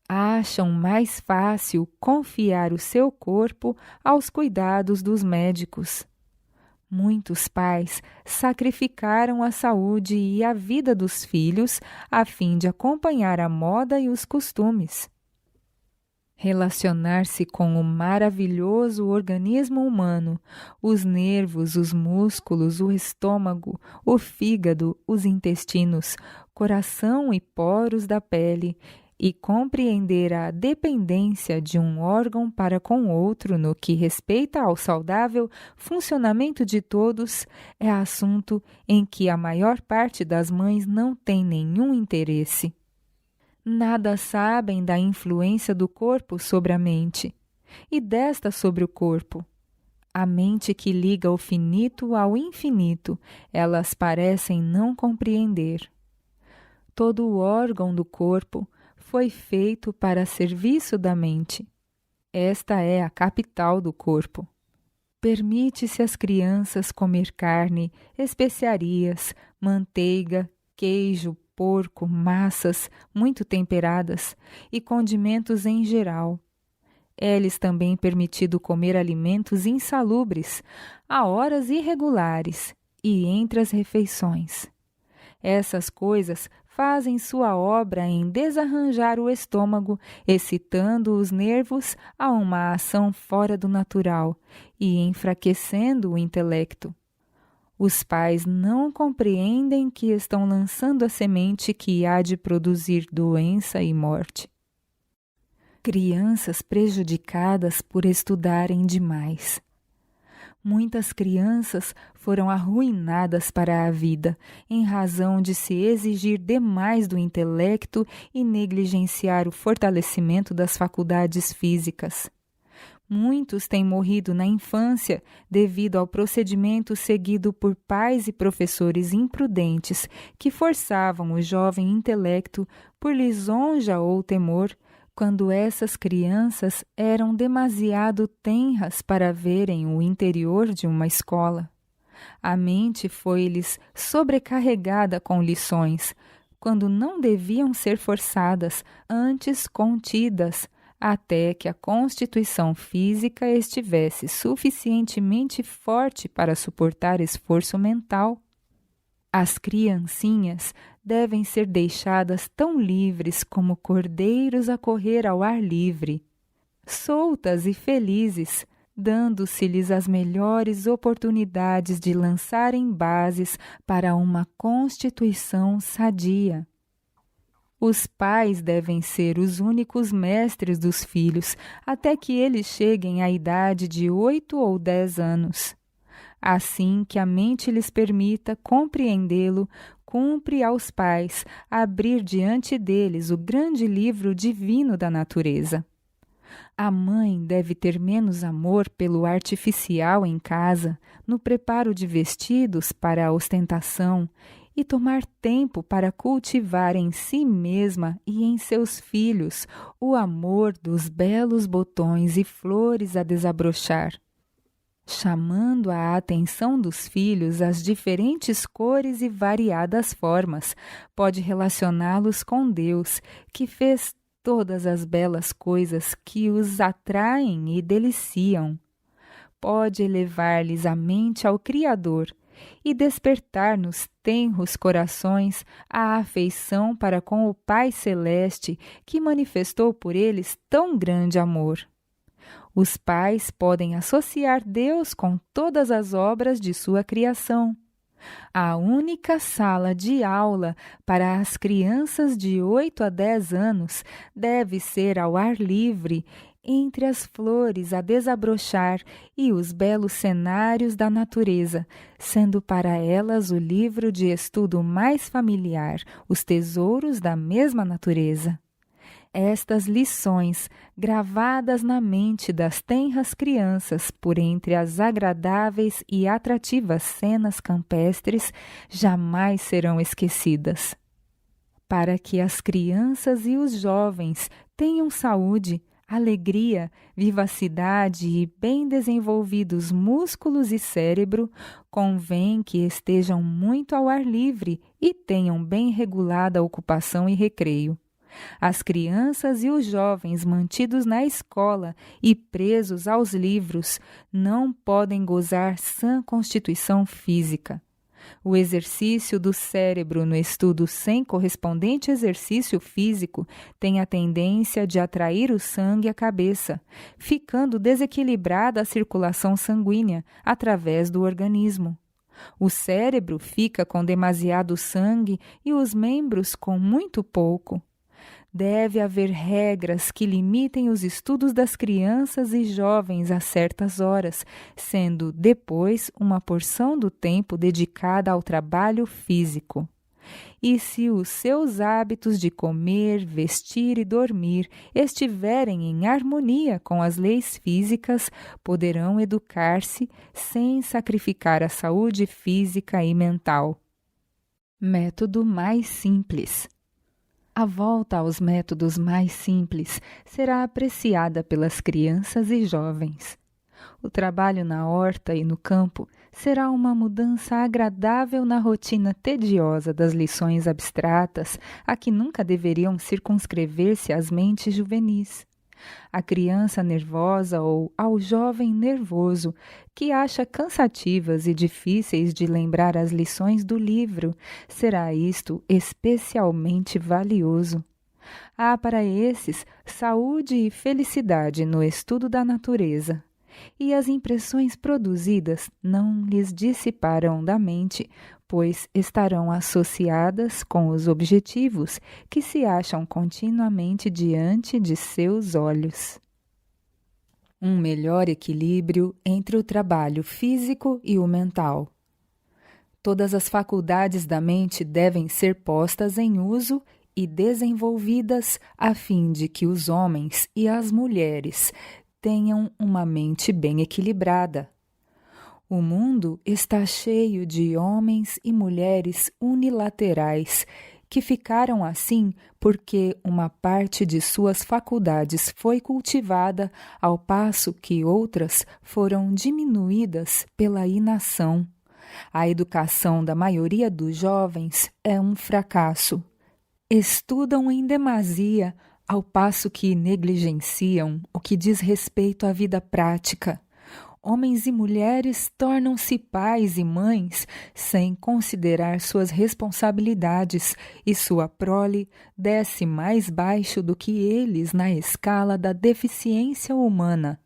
Acham mais fácil confiar o seu corpo aos cuidados dos médicos. Muitos pais sacrificaram a saúde e a vida dos filhos a fim de acompanhar a moda e os costumes. Relacionar-se com o maravilhoso organismo humano, os nervos, os músculos, o estômago, o fígado, os intestinos, coração e poros da pele, e compreender a dependência de um órgão para com outro no que respeita ao saudável funcionamento de todos é assunto em que a maior parte das mães não tem nenhum interesse. Nada sabem da influência do corpo sobre a mente e desta sobre o corpo. A mente que liga o finito ao infinito, elas parecem não compreender. Todo o órgão do corpo foi feito para serviço da mente. Esta é a capital do corpo. Permite-se às crianças comer carne, especiarias, manteiga, queijo, porco, massas muito temperadas e condimentos em geral. É-lhes também permitido comer alimentos insalubres, a horas irregulares e entre as refeições. Essas coisas fazem sua obra em desarranjar o estômago, excitando os nervos a uma ação fora do natural e enfraquecendo o intelecto. Os pais não compreendem que estão lançando a semente que há de produzir doença e morte. Crianças prejudicadas por estudarem demais. Muitas crianças foram arruinadas para a vida, em razão de se exigir demais do intelecto e negligenciar o fortalecimento das faculdades físicas. Muitos têm morrido na infância devido ao procedimento seguido por pais e professores imprudentes que forçavam o jovem intelecto por lisonja ou temor, quando essas crianças eram demasiado tenras para verem o interior de uma escola. A mente foi-lhes sobrecarregada com lições, quando não deviam ser forçadas, antes contidas, até que a constituição física estivesse suficientemente forte para suportar esforço mental. As criancinhas devem ser deixadas tão livres como cordeiros a correr ao ar livre, soltas e felizes, dando-se-lhes as melhores oportunidades de lançarem bases para uma constituição sadia. Os pais devem ser os únicos mestres dos filhos até que eles cheguem à idade de 8 ou 10 anos. Assim que a mente lhes permita compreendê-lo, cumpre aos pais abrir diante deles o grande livro divino da natureza. A mãe deve ter menos amor pelo artificial em casa, no preparo de vestidos para a ostentação, e tomar tempo para cultivar em si mesma e em seus filhos o amor dos belos botões e flores a desabrochar, chamando a atenção dos filhos às diferentes cores e variadas formas, pode relacioná-los com Deus, que fez todas as belas coisas que os atraem e deliciam. Pode elevar-lhes a mente ao Criador e despertar nos tenros corações a afeição para com o Pai Celeste que manifestou por eles tão grande amor. Os pais podem associar Deus com todas as obras de sua criação. A única sala de aula para as crianças de 8 a 10 anos deve ser ao ar livre, entre as flores a desabrochar e os belos cenários da natureza, sendo para elas o livro de estudo mais familiar, os tesouros da mesma natureza. Estas lições, gravadas na mente das tenras crianças por entre as agradáveis e atrativas cenas campestres, jamais serão esquecidas. Para que as crianças e os jovens tenham saúde, alegria, vivacidade e bem desenvolvidos músculos e cérebro, convém que estejam muito ao ar livre e tenham bem regulada ocupação e recreio. As crianças e os jovens mantidos na escola e presos aos livros não podem gozar sã constituição física. O exercício do cérebro no estudo sem correspondente exercício físico tem a tendência de atrair o sangue à cabeça, ficando desequilibrada a circulação sanguínea através do organismo. O cérebro fica com demasiado sangue e os membros com muito pouco. Deve haver regras que limitem os estudos das crianças e jovens a certas horas, sendo depois uma porção do tempo dedicada ao trabalho físico. E se os seus hábitos de comer, vestir e dormir estiverem em harmonia com as leis físicas, poderão educar-se sem sacrificar a saúde física e mental. Método mais simples. A volta aos métodos mais simples será apreciada pelas crianças e jovens. O trabalho na horta e no campo será uma mudança agradável na rotina tediosa das lições abstratas a que nunca deveriam circunscrever-se as mentes juvenis. A criança nervosa ou ao jovem nervoso, que acha cansativas e difíceis de lembrar as lições do livro, será isto especialmente valioso. Há para esses saúde e felicidade no estudo da natureza, e as impressões produzidas não lhes dissiparão da mente, pois estarão associadas com os objetivos que se acham continuamente diante de seus olhos. Um melhor equilíbrio entre o trabalho físico e o mental. Todas as faculdades da mente devem ser postas em uso e desenvolvidas a fim de que os homens e as mulheres tenham uma mente bem equilibrada. O mundo está cheio de homens e mulheres unilaterais que ficaram assim porque uma parte de suas faculdades foi cultivada, ao passo que outras foram diminuídas pela inação. A educação da maioria dos jovens é um fracasso. Estudam em demasia, ao passo que negligenciam o que diz respeito à vida prática. Homens e mulheres tornam-se pais e mães sem considerar suas responsabilidades e sua prole desce mais baixo do que eles na escala da deficiência humana.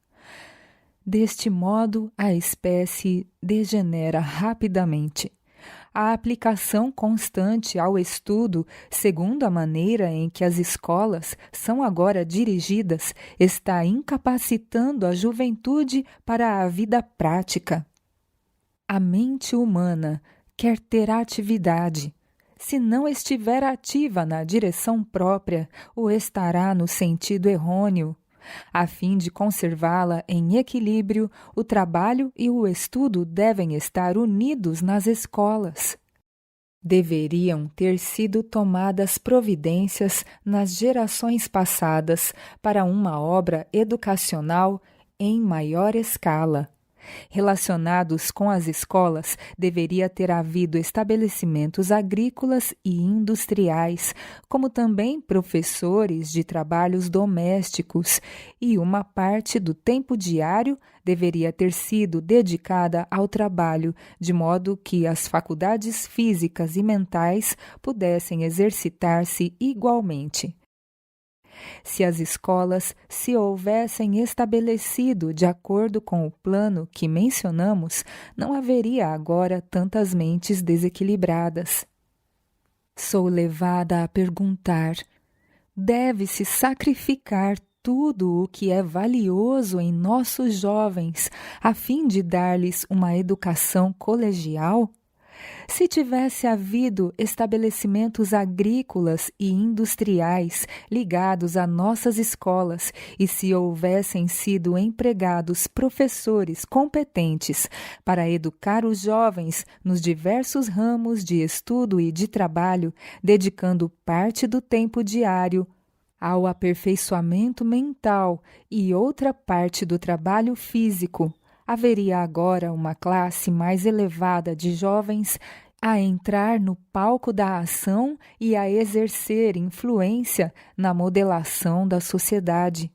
Deste modo, a espécie degenera rapidamente. A aplicação constante ao estudo, segundo a maneira em que as escolas são agora dirigidas, está incapacitando a juventude para a vida prática. A mente humana quer ter atividade. Se não estiver ativa na direção própria, o estará no sentido errôneo. A fim de conservá-la em equilíbrio, o trabalho e o estudo devem estar unidos nas escolas. Deveriam ter sido tomadas providências nas gerações passadas para uma obra educacional em maior escala. Relacionados com as escolas, deveria ter havido estabelecimentos agrícolas e industriais, como também professores de trabalhos domésticos, e uma parte do tempo diário deveria ter sido dedicada ao trabalho, de modo que as faculdades físicas e mentais pudessem exercitar-se igualmente. Se as escolas se houvessem estabelecido de acordo com o plano que mencionamos, não haveria agora tantas mentes desequilibradas. Sou levada a perguntar: deve-se sacrificar tudo o que é valioso em nossos jovens a fim de dar-lhes uma educação colegial? Se tivesse havido estabelecimentos agrícolas e industriais ligados a nossas escolas e se houvessem sido empregados professores competentes para educar os jovens nos diversos ramos de estudo e de trabalho, dedicando parte do tempo diário ao aperfeiçoamento mental e outra parte do trabalho físico, haveria agora uma classe mais elevada de jovens a entrar no palco da ação e a exercer influência na modelação da sociedade.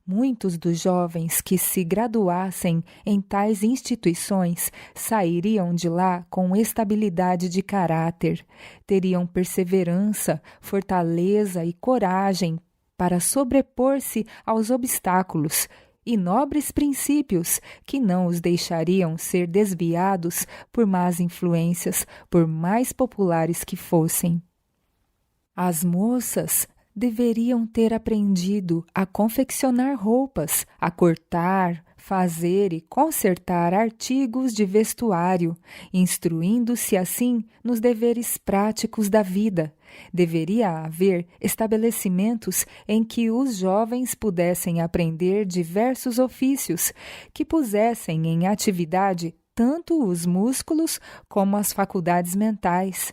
Muitos dos jovens que se graduassem em tais instituições sairiam de lá com estabilidade de caráter, teriam perseverança, fortaleza e coragem para sobrepor-se aos obstáculos e nobres princípios que não os deixariam ser desviados por más influências, por mais populares que fossem. As moças deveriam ter aprendido a confeccionar roupas, a cortar, fazer e consertar artigos de vestuário, instruindo-se assim nos deveres práticos da vida. Deveria haver estabelecimentos em que os jovens pudessem aprender diversos ofícios, que pusessem em atividade tanto os músculos como as faculdades mentais.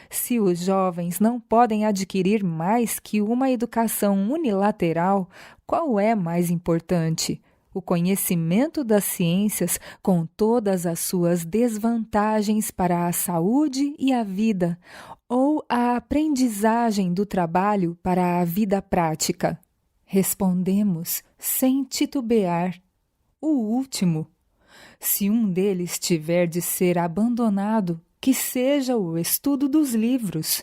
Se os jovens não podem adquirir mais que uma educação unilateral, qual é mais importante? O conhecimento das ciências, com todas as suas desvantagens para a saúde e a vida, ou a aprendizagem do trabalho para a vida prática? Respondemos, sem titubear, o último. Se um deles tiver de ser abandonado, que seja o estudo dos livros.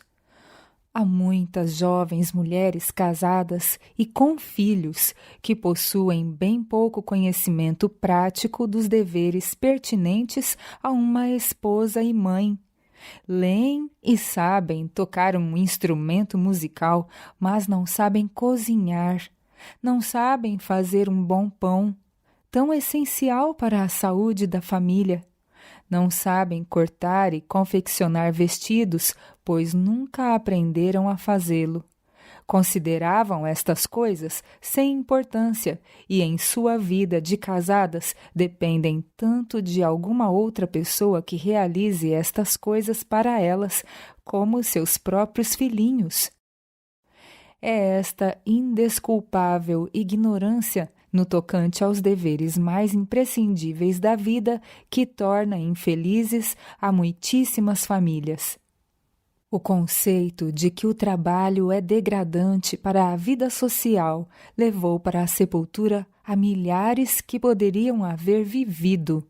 Há muitas jovens mulheres casadas e com filhos que possuem bem pouco conhecimento prático dos deveres pertinentes a uma esposa e mãe. Leem e sabem tocar um instrumento musical, mas não sabem cozinhar, não sabem fazer um bom pão, tão essencial para a saúde da família. Não sabem cortar e confeccionar vestidos, pois nunca aprenderam a fazê-lo. Consideravam estas coisas sem importância e em sua vida de casadas dependem tanto de alguma outra pessoa que realize estas coisas para elas, como seus próprios filhinhos. É esta indesculpável ignorância no tocante aos deveres mais imprescindíveis da vida que torna infelizes a muitíssimas famílias. O conceito de que o trabalho é degradante para a vida social levou para a sepultura a milhares que poderiam haver vivido.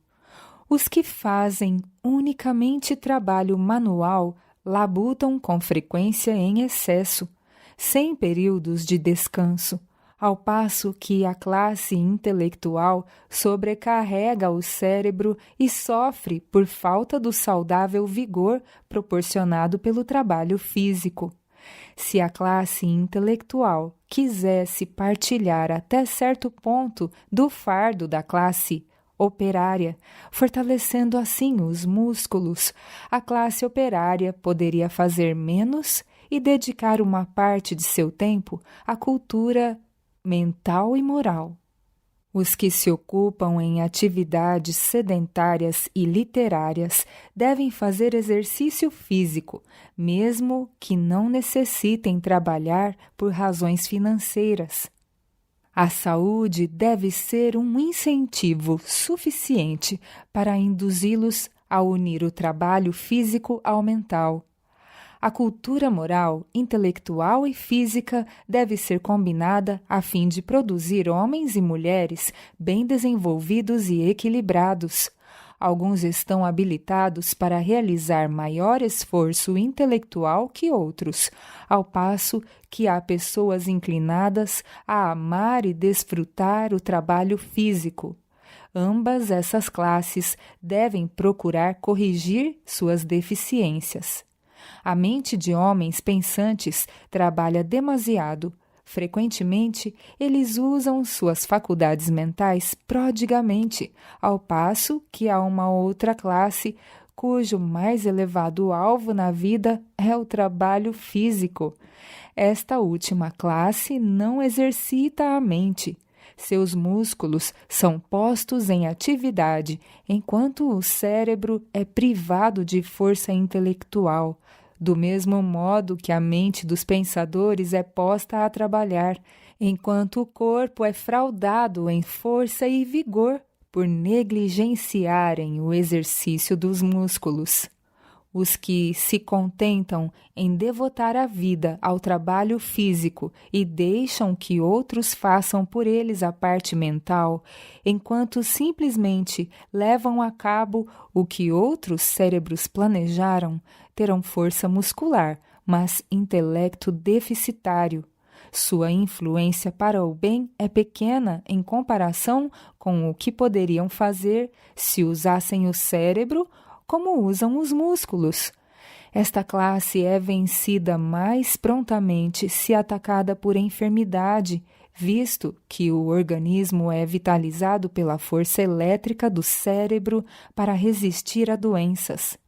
Os que fazem unicamente trabalho manual labutam com frequência em excesso, sem períodos de descanso, ao passo que a classe intelectual sobrecarrega o cérebro e sofre por falta do saudável vigor proporcionado pelo trabalho físico. Se a classe intelectual quisesse partilhar até certo ponto do fardo da classe operária, fortalecendo assim os músculos, a classe operária poderia fazer menos e dedicar uma parte de seu tempo à cultura mental e moral. Os que se ocupam em atividades sedentárias e literárias devem fazer exercício físico, mesmo que não necessitem trabalhar por razões financeiras. A saúde deve ser um incentivo suficiente para induzi-los a unir o trabalho físico ao mental. A cultura moral, intelectual e física deve ser combinada a fim de produzir homens e mulheres bem desenvolvidos e equilibrados. Alguns estão habilitados para realizar maior esforço intelectual que outros, ao passo que há pessoas inclinadas a amar e desfrutar o trabalho físico. Ambas essas classes devem procurar corrigir suas deficiências. A mente de homens pensantes trabalha demasiado. Frequentemente, eles usam suas faculdades mentais prodigamente, ao passo que há uma outra classe cujo mais elevado alvo na vida é o trabalho físico. Esta última classe não exercita a mente. Seus músculos são postos em atividade, enquanto o cérebro é privado de força intelectual, do mesmo modo que a mente dos pensadores é posta a trabalhar, enquanto o corpo é fraudado em força e vigor por negligenciarem o exercício dos músculos. Os que se contentam em devotar a vida ao trabalho físico e deixam que outros façam por eles a parte mental, enquanto simplesmente levam a cabo o que outros cérebros planejaram, terão força muscular, mas intelecto deficitário. Sua influência para o bem é pequena em comparação com o que poderiam fazer se usassem o cérebro como usam os músculos. Esta classe é vencida mais prontamente se atacada por enfermidade, visto que o organismo é vitalizado pela força elétrica do cérebro para resistir a doenças.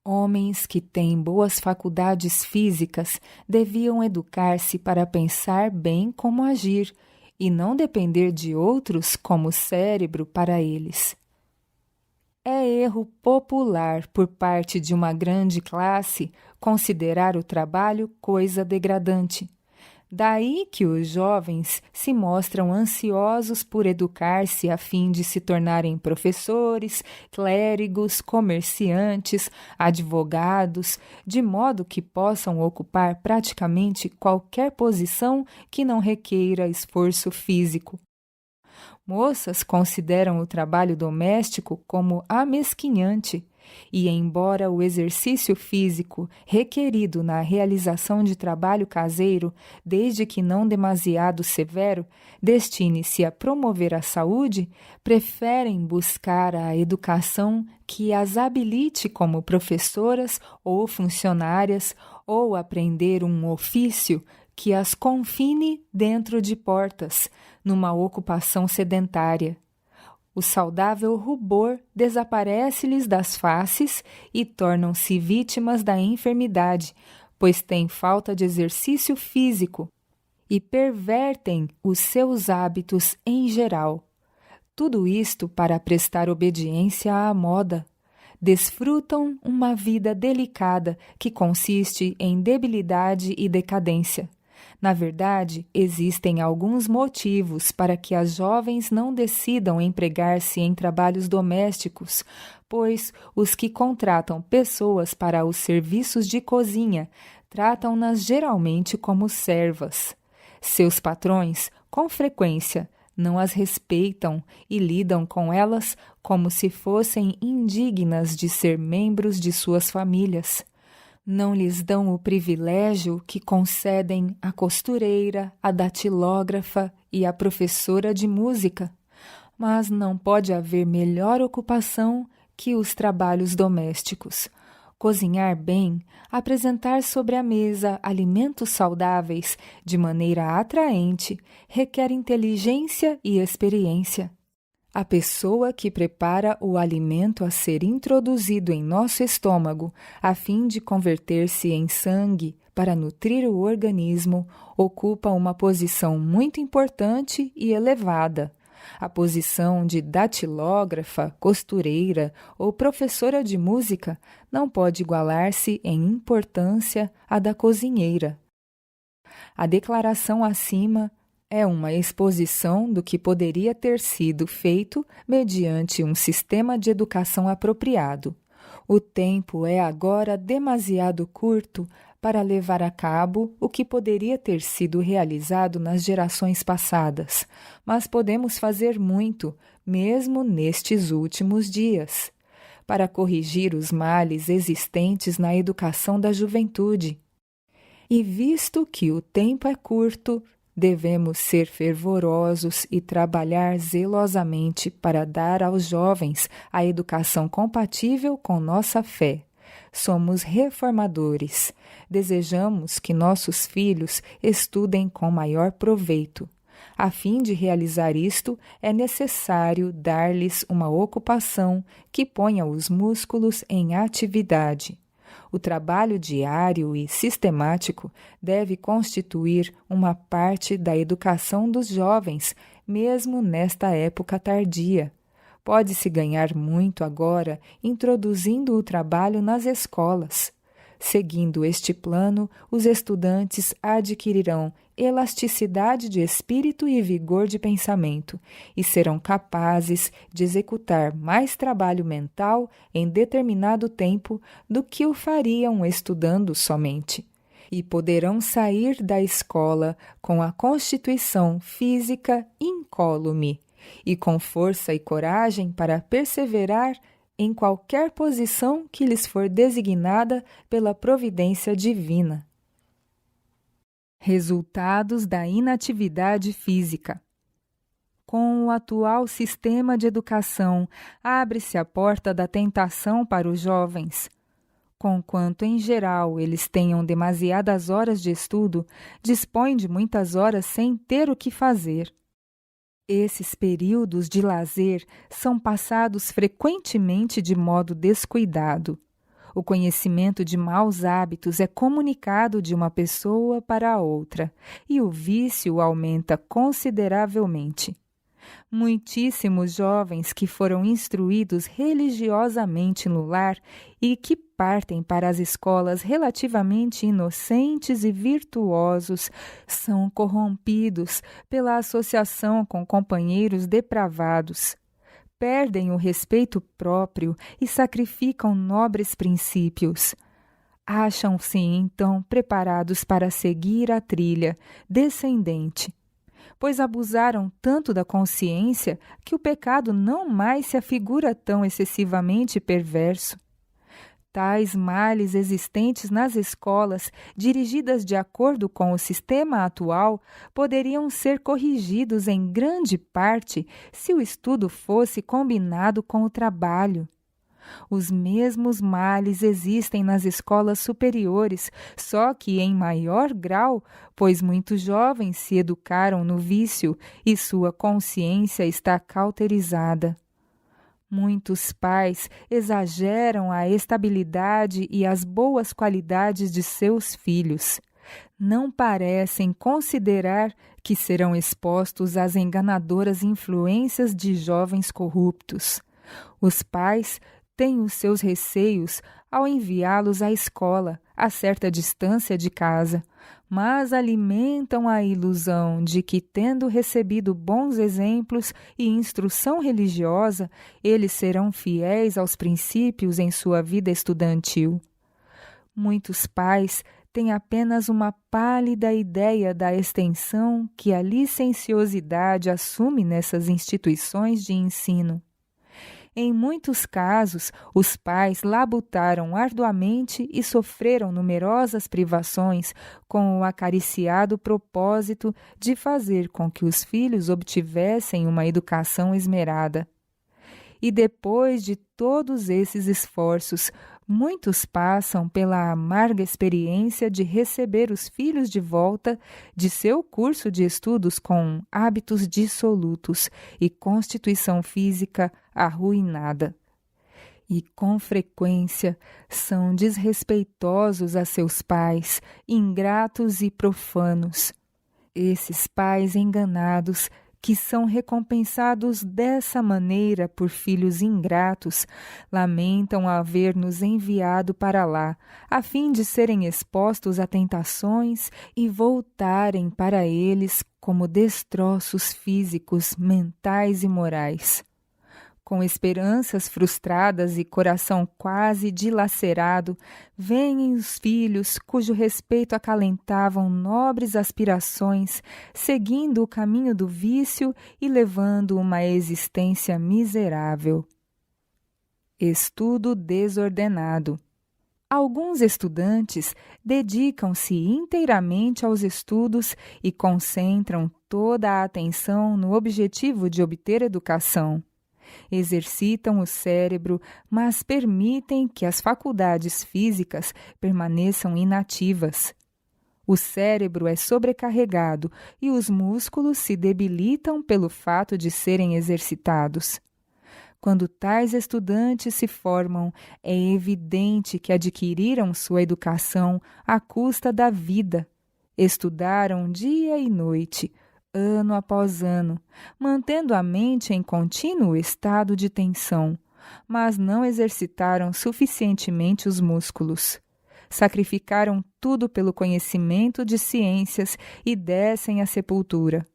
Homens que têm boas faculdades físicas deviam educar-se para pensar bem como agir e não depender de outros como cérebro para eles. É erro popular por parte de uma grande classe considerar o trabalho coisa degradante. Daí que os jovens se mostram ansiosos por educar-se a fim de se tornarem professores, clérigos, comerciantes, advogados, de modo que possam ocupar praticamente qualquer posição que não requeira esforço físico. Moças consideram o trabalho doméstico como amesquinhante e, embora o exercício físico requerido na realização de trabalho caseiro, desde que não demasiado severo, destine-se a promover a saúde, preferem buscar a educação que as habilite como professoras ou funcionárias ou aprender um ofício que as confine dentro de portas, numa ocupação sedentária. O saudável rubor desaparece-lhes das faces e tornam-se vítimas da enfermidade, pois têm falta de exercício físico e pervertem os seus hábitos em geral. Tudo isto para prestar obediência à moda. Desfrutam uma vida delicada que consiste em debilidade e decadência. Na verdade, existem alguns motivos para que as jovens não decidam empregar-se em trabalhos domésticos, pois os que contratam pessoas para os serviços de cozinha tratam-nas geralmente como servas. Seus patrões, com frequência, não as respeitam e lidam com elas como se fossem indignas de ser membros de suas famílias. Não lhes dão o privilégio que concedem a costureira, a datilógrafa e a professora de música. Mas não pode haver melhor ocupação que os trabalhos domésticos. Cozinhar bem, apresentar sobre a mesa alimentos saudáveis de maneira atraente, requer inteligência e experiência. A pessoa que prepara o alimento a ser introduzido em nosso estômago, a fim de converter-se em sangue para nutrir o organismo, ocupa uma posição muito importante e elevada. A posição de datilógrafa, costureira ou professora de música não pode igualar-se em importância à da cozinheira. A declaração acima É uma exposição do que poderia ter sido feito mediante um sistema de educação apropriado. O tempo é agora demasiado curto para levar a cabo o que poderia ter sido realizado nas gerações passadas, mas podemos fazer muito, mesmo nestes últimos dias, para corrigir os males existentes na educação da juventude. E visto que o tempo é curto, devemos ser fervorosos e trabalhar zelosamente para dar aos jovens a educação compatível com nossa fé. Somos reformadores. Desejamos que nossos filhos estudem com maior proveito. A fim de realizar isto, é necessário dar-lhes uma ocupação que ponha os músculos em atividade. O trabalho diário e sistemático deve constituir uma parte da educação dos jovens, mesmo nesta época tardia. Pode-se ganhar muito agora introduzindo o trabalho nas escolas. Seguindo este plano, os estudantes adquirirão elasticidade de espírito e vigor de pensamento e serão capazes de executar mais trabalho mental em determinado tempo do que o fariam estudando somente. E poderão sair da escola com a constituição física incólume e com força e coragem para perseverar em qualquer posição que lhes for designada pela providência divina. Resultados da inatividade física. Com o atual sistema de educação, abre-se a porta da tentação para os jovens. Conquanto, em geral, eles tenham demasiadas horas de estudo, dispõem de muitas horas sem ter o que fazer. Esses períodos de lazer são passados frequentemente de modo descuidado. O conhecimento de maus hábitos é comunicado de uma pessoa para a outra, e o vício aumenta consideravelmente. Muitíssimos jovens que foram instruídos religiosamente no lar e que partem para as escolas relativamente inocentes e virtuosos são corrompidos pela associação com companheiros depravados. Perdem o respeito próprio e sacrificam nobres princípios. Acham-se, então, preparados para seguir a trilha descendente, pois abusaram tanto da consciência que o pecado não mais se afigura tão excessivamente perverso. Tais males existentes nas escolas, dirigidas de acordo com o sistema atual, poderiam ser corrigidos em grande parte se o estudo fosse combinado com o trabalho. Os mesmos males existem nas escolas superiores, só que em maior grau, pois muitos jovens se educaram no vício e sua consciência está cauterizada. Muitos pais exageram a estabilidade e as boas qualidades de seus filhos. Não parecem considerar que serão expostos às enganadoras influências de jovens corruptos. Os pais têm os seus receios ao enviá-los à escola, a certa distância de casa, mas alimentam a ilusão de que, tendo recebido bons exemplos e instrução religiosa, eles serão fiéis aos princípios em sua vida estudantil. Muitos pais têm apenas uma pálida ideia da extensão que a licenciosidade assume nessas instituições de ensino. Em muitos casos, os pais labutaram arduamente e sofreram numerosas privações com o acariciado propósito de fazer com que os filhos obtivessem uma educação esmerada. E depois de todos esses esforços, muitos passam pela amarga experiência de receber os filhos de volta de seu curso de estudos com hábitos dissolutos e constituição física arruinada. E com frequência são desrespeitosos a seus pais, ingratos e profanos. Esses pais enganados, que são recompensados dessa maneira por filhos ingratos, lamentam haver-nos enviado para lá, a fim de serem expostos a tentações e voltarem para eles como destroços físicos, mentais e morais. Com esperanças frustradas e coração quase dilacerado, vêm os filhos cujo respeito acalentavam nobres aspirações, seguindo o caminho do vício e levando uma existência miserável. Estudo desordenado. Alguns estudantes dedicam-se inteiramente aos estudos e concentram toda a atenção no objetivo de obter educação. Exercitam o cérebro, mas permitem que as faculdades físicas permaneçam inativas. O cérebro é sobrecarregado e os músculos se debilitam pelo fato de serem exercitados. Quando tais estudantes se formam, é evidente que adquiriram sua educação à custa da vida. Estudaram dia e noite, ano após ano, mantendo a mente em contínuo estado de tensão, mas não exercitaram suficientemente os músculos. Sacrificaram tudo pelo conhecimento de ciências e descem à sepultura.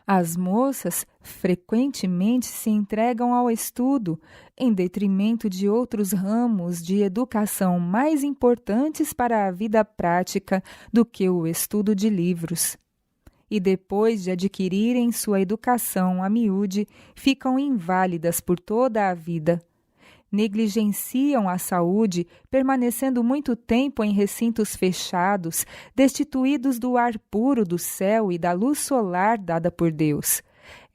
As moças frequentemente se entregam ao estudo, em detrimento de outros ramos de educação mais importantes para a vida prática do que o estudo de livros. E depois de adquirirem sua educação a miúde, ficam inválidas por toda a vida. Negligenciam a saúde, permanecendo muito tempo em recintos fechados, destituídos do ar puro do céu e da luz solar dada por Deus.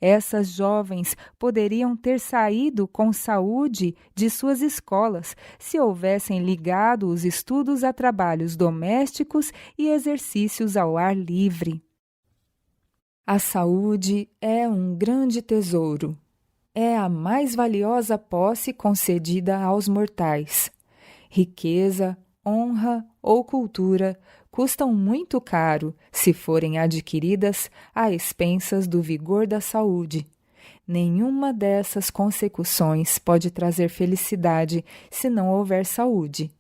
Essas jovens poderiam ter saído com saúde de suas escolas se houvessem ligado os estudos a trabalhos domésticos e exercícios ao ar livre. A saúde é um grande tesouro. É a mais valiosa posse concedida aos mortais. Riqueza, honra ou cultura custam muito caro se forem adquiridas a expensas do vigor da saúde. Nenhuma dessas consecuções pode trazer felicidade se não houver saúde.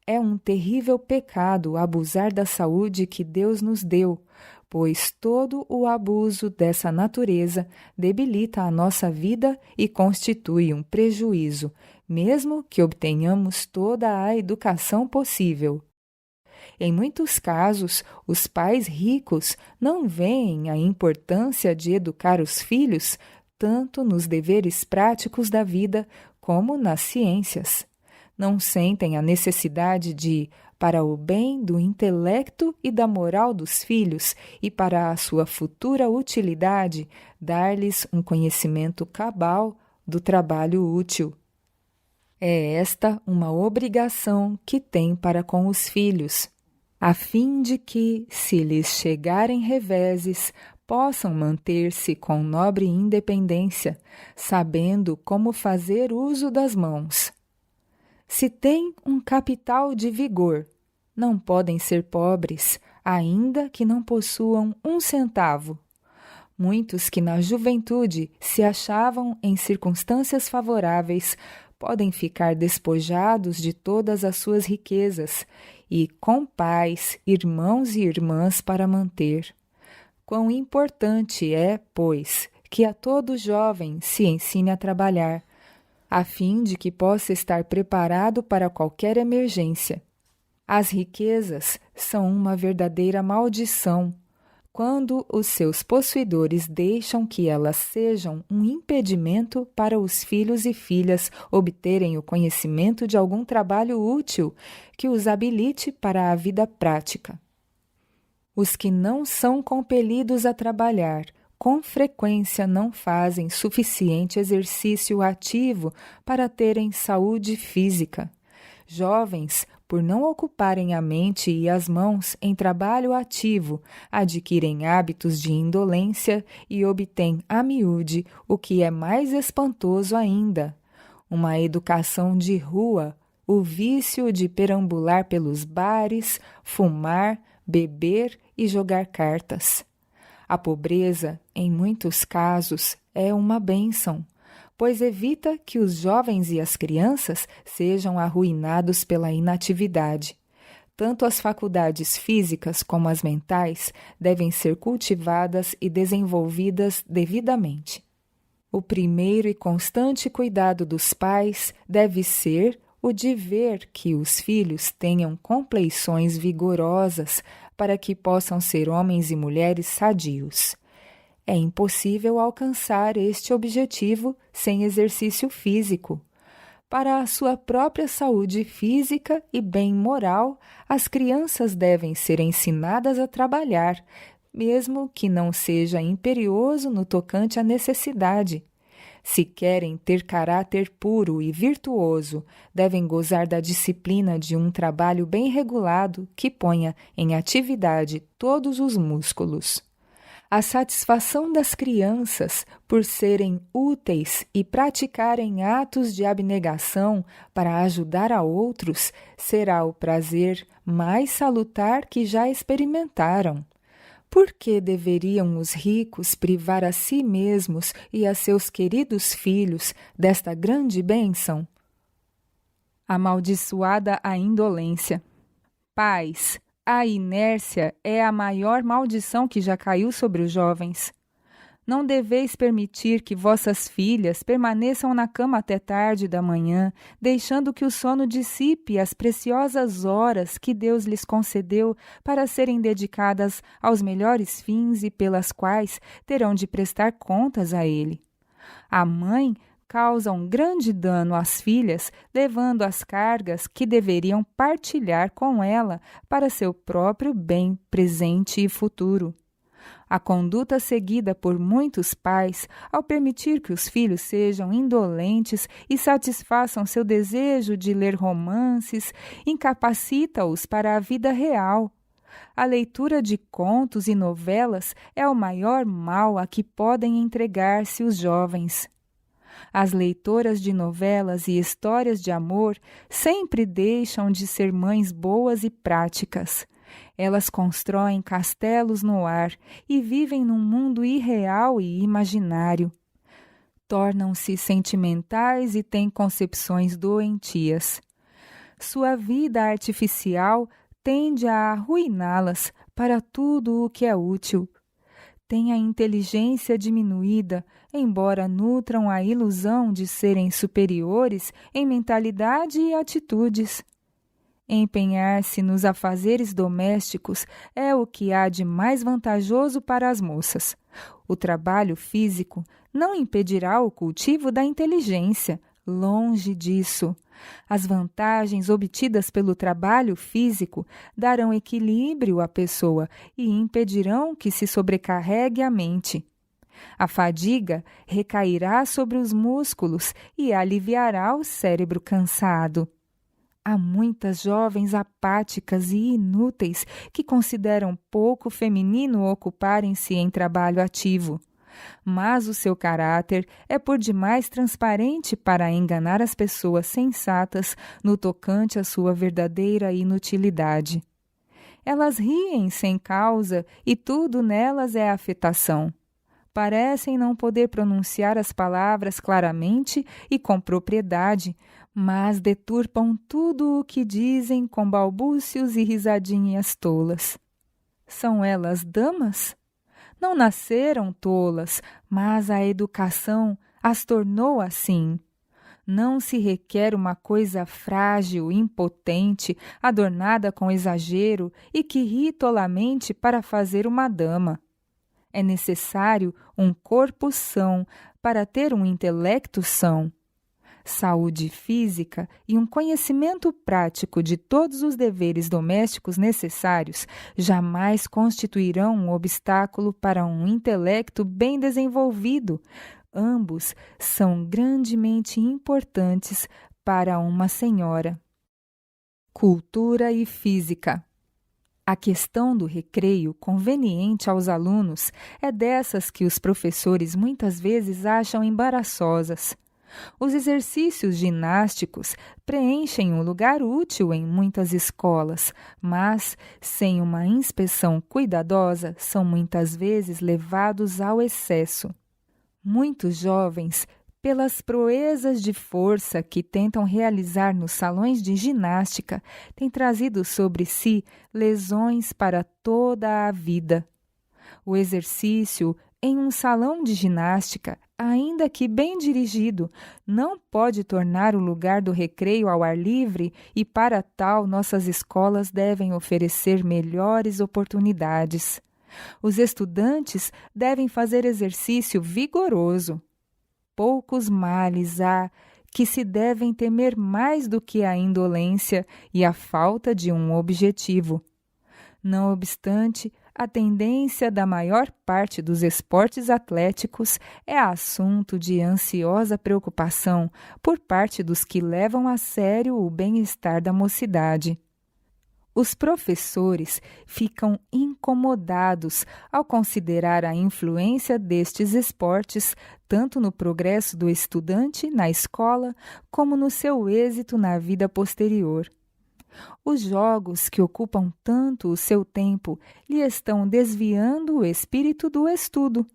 É um terrível pecado abusar da saúde que Deus nos deu, pois todo o abuso dessa natureza debilita a nossa vida e constitui um prejuízo, mesmo que obtenhamos toda a educação possível. Em muitos casos, os pais ricos não veem a importância de educar os filhos tanto nos deveres práticos da vida como nas ciências. Não sentem a necessidade de, para o bem do intelecto e da moral dos filhos e para a sua futura utilidade, dar-lhes um conhecimento cabal do trabalho útil. É esta uma obrigação que tem para com os filhos, a fim de que, se lhes chegarem reveses, possam manter-se com nobre independência, sabendo como fazer uso das mãos. Se têm um capital de vigor, não podem ser pobres, ainda que não possuam 1 centavo. Muitos que na juventude se achavam em circunstâncias favoráveis podem ficar despojados de todas as suas riquezas e com pais, irmãos e irmãs para manter. Quão importante é, pois, que a todo jovem se ensine a trabalhar, a fim de que possa estar preparado para qualquer emergência. As riquezas são uma verdadeira maldição, quando os seus possuidores deixam que elas sejam um impedimento para os filhos e filhas obterem o conhecimento de algum trabalho útil que os habilite para a vida prática. Os que não são compelidos a trabalhar, com frequência não fazem suficiente exercício ativo para terem saúde física. Jovens, por não ocuparem a mente e as mãos em trabalho ativo, adquirem hábitos de indolência e obtêm a miúde o que é mais espantoso ainda: uma educação de rua, o vício de perambular pelos bares, fumar, beber e jogar cartas. A pobreza, em muitos casos, é uma bênção, pois evita que os jovens e as crianças sejam arruinados pela inatividade. Tanto as faculdades físicas como as mentais devem ser cultivadas e desenvolvidas devidamente. O primeiro e constante cuidado dos pais deve ser o de ver que os filhos tenham compleições vigorosas para que possam ser homens e mulheres sadios. É impossível alcançar este objetivo sem exercício físico. Para a sua própria saúde física e bem moral, as crianças devem ser ensinadas a trabalhar, mesmo que não seja imperioso no tocante à necessidade. Se querem ter caráter puro e virtuoso, devem gozar da disciplina de um trabalho bem regulado que ponha em atividade todos os músculos. A satisfação das crianças por serem úteis e praticarem atos de abnegação para ajudar a outros será o prazer mais salutar que já experimentaram. Por que deveriam os ricos privar a si mesmos e a seus queridos filhos desta grande bênção? Amaldiçoada a indolência. Pais, a inércia é a maior maldição que já caiu sobre os jovens. Não deveis permitir que vossas filhas permaneçam na cama até tarde da manhã, deixando que o sono dissipe as preciosas horas que Deus lhes concedeu para serem dedicadas aos melhores fins e pelas quais terão de prestar contas a Ele. A mãe causa um grande dano às filhas, levando as cargas que deveriam partilhar com ela para seu próprio bem presente e futuro. A conduta seguida por muitos pais, ao permitir que os filhos sejam indolentes e satisfaçam seu desejo de ler romances, incapacita-os para a vida real. A leitura de contos e novelas é o maior mal a que podem entregar-se os jovens. As leitoras de novelas e histórias de amor sempre deixam de ser mães boas e práticas. Elas constroem castelos no ar e vivem num mundo irreal e imaginário. Tornam-se sentimentais e têm concepções doentias. Sua vida artificial tende a arruiná-las para tudo o que é útil. Têm a inteligência diminuída, embora nutram a ilusão de serem superiores em mentalidade e atitudes. Empenhar-se nos afazeres domésticos é o que há de mais vantajoso para as moças. O trabalho físico não impedirá o cultivo da inteligência, longe disso. As vantagens obtidas pelo trabalho físico darão equilíbrio à pessoa e impedirão que se sobrecarregue a mente. A fadiga recairá sobre os músculos e aliviará o cérebro cansado. Há muitas jovens apáticas e inúteis que consideram pouco feminino ocuparem-se em trabalho ativo. Mas o seu caráter é por demais transparente para enganar as pessoas sensatas no tocante à sua verdadeira inutilidade. Elas riem sem causa e tudo nelas é afetação. Parecem não poder pronunciar as palavras claramente e com propriedade, mas deturpam tudo o que dizem com balbúcios e risadinhas tolas. São elas damas? Não nasceram tolas, mas a educação as tornou assim. Não se requer uma coisa frágil, impotente, adornada com exagero e que ri tolamente para fazer uma dama. É necessário um corpo são para ter um intelecto são. Saúde física e um conhecimento prático de todos os deveres domésticos necessários jamais constituirão um obstáculo para um intelecto bem desenvolvido. Ambos são grandemente importantes para uma senhora. Cultura e física. A questão do recreio conveniente aos alunos é dessas que os professores muitas vezes acham embaraçosas. Os exercícios ginásticos preenchem um lugar útil em muitas escolas, mas, sem uma inspeção cuidadosa, são muitas vezes levados ao excesso. Muitos jovens pelas proezas de força que tentam realizar nos salões de ginástica, têm trazido sobre si lesões para toda a vida. O exercício em um salão de ginástica, ainda que bem dirigido, não pode tornar o lugar do recreio ao ar livre e, para tal, nossas escolas devem oferecer melhores oportunidades. Os estudantes devem fazer exercício vigoroso. Poucos males há que se devem temer mais do que a indolência e a falta de um objetivo. Não obstante, a tendência da maior parte dos esportes atléticos é assunto de ansiosa preocupação por parte dos que levam a sério o bem-estar da mocidade. Os professores ficam incomodados ao considerar a influência destes esportes tanto no progresso do estudante na escola como no seu êxito na vida posterior. Os jogos que ocupam tanto o seu tempo lhe estão desviando o espírito do estudo.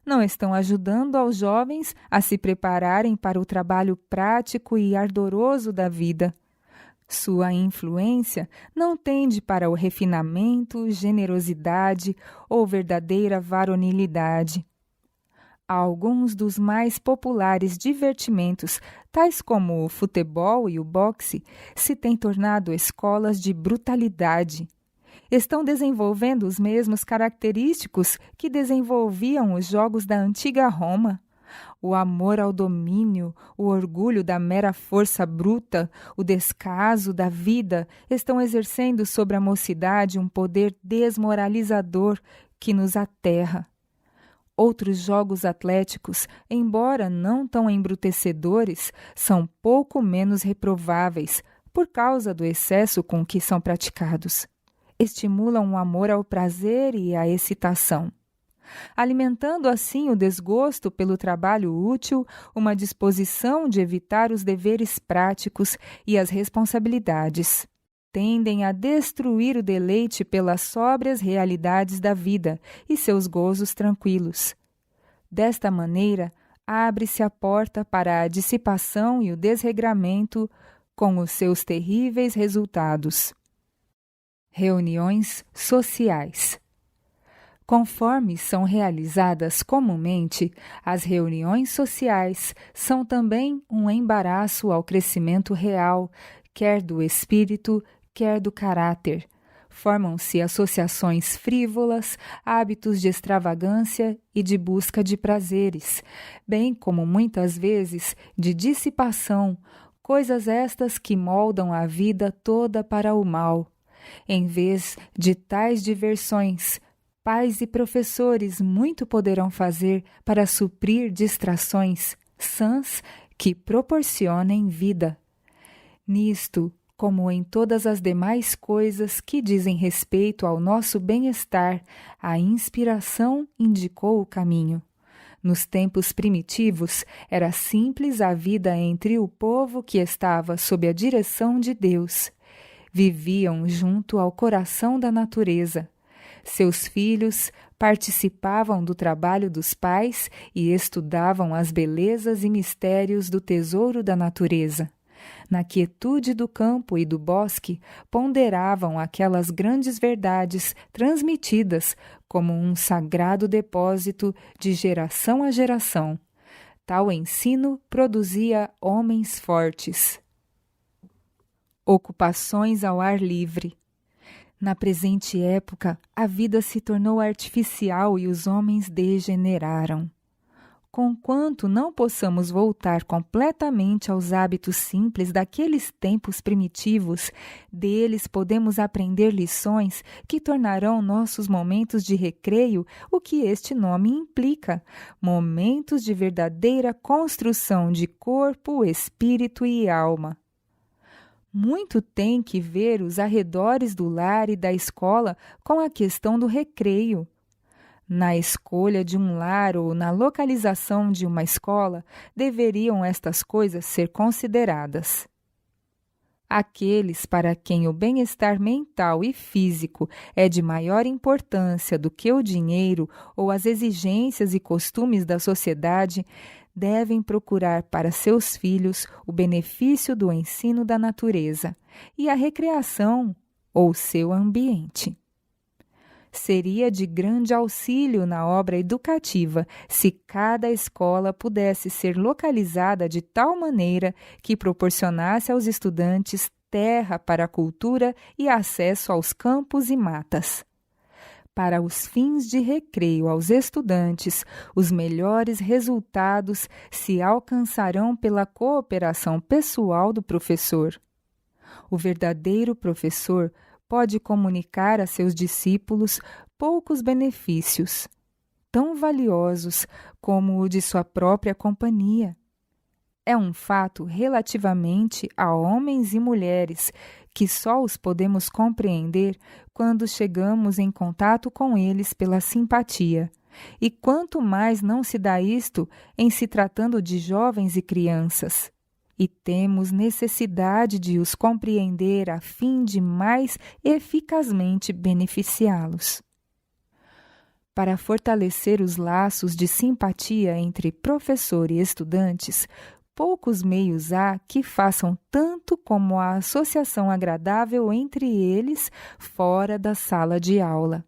Não estão ajudando aos jovens a se prepararem para o trabalho prático e ardoroso da vida. Sua influência não tende para o refinamento, generosidade ou verdadeira varonilidade. Alguns dos mais populares divertimentos, tais como o futebol e o boxe, se têm tornado escolas de brutalidade. Estão desenvolvendo os mesmos característicos que desenvolviam os jogos da antiga Roma. O amor ao domínio, o orgulho da mera força bruta, o descaso da vida estão exercendo sobre a mocidade um poder desmoralizador que nos aterra. Outros jogos atléticos, embora não tão embrutecedores, são pouco menos reprováveis por causa do excesso com que são praticados. Estimulam o amor ao prazer e à excitação, alimentando assim o desgosto pelo trabalho útil, uma disposição de evitar os deveres práticos e as responsabilidades. Tendem a destruir o deleite pelas sóbrias realidades da vida e seus gozos tranquilos. Desta maneira, abre-se a porta para a dissipação e o desregramento, com os seus terríveis resultados. Reuniões sociais. Conforme são realizadas comumente, as reuniões sociais são também um embaraço ao crescimento real, quer do espírito, quer do caráter. Formam-se associações frívolas, hábitos de extravagância e de busca de prazeres, bem como muitas vezes de dissipação, coisas estas que moldam a vida toda para o mal. Em vez de tais diversões, pais e professores muito poderão fazer para suprir distrações sãs que proporcionem vida. Nisto, como em todas as demais coisas que dizem respeito ao nosso bem-estar, a inspiração indicou o caminho. Nos tempos primitivos, era simples a vida entre o povo que estava sob a direção de Deus. Viviam junto ao coração da natureza. Seus filhos participavam do trabalho dos pais e estudavam as belezas e mistérios do tesouro da natureza. Na quietude do campo e do bosque, ponderavam aquelas grandes verdades transmitidas como um sagrado depósito de geração a geração. Tal ensino produzia homens fortes. Ocupações ao ar livre. Na presente época, a vida se tornou artificial e os homens degeneraram. Conquanto não possamos voltar completamente aos hábitos simples daqueles tempos primitivos, deles podemos aprender lições que tornarão nossos momentos de recreio o que este nome implica, momentos de verdadeira construção de corpo, espírito e alma. Muito tem que ver os arredores do lar e da escola com a questão do recreio. Na escolha de um lar ou na localização de uma escola, deveriam estas coisas ser consideradas. Aqueles para quem o bem-estar mental e físico é de maior importância do que o dinheiro ou as exigências e costumes da sociedade, devem procurar para seus filhos o benefício do ensino da natureza e a recreação ou seu ambiente. Seria de grande auxílio na obra educativa se cada escola pudesse ser localizada de tal maneira que proporcionasse aos estudantes terra para a cultura e acesso aos campos e matas. Para os fins de recreio aos estudantes, os melhores resultados se alcançarão pela cooperação pessoal do professor. O verdadeiro professor pode comunicar a seus discípulos poucos benefícios, tão valiosos como o de sua própria companhia. É um fato relativamente a homens e mulheres que só os podemos compreender quando chegamos em contato com eles pela simpatia. E quanto mais não se dá isto em se tratando de jovens e crianças. E temos necessidade de os compreender a fim de mais eficazmente beneficiá-los. Para fortalecer os laços de simpatia entre professor e estudantes, poucos meios há que façam tanto como a associação agradável entre eles fora da sala de aula.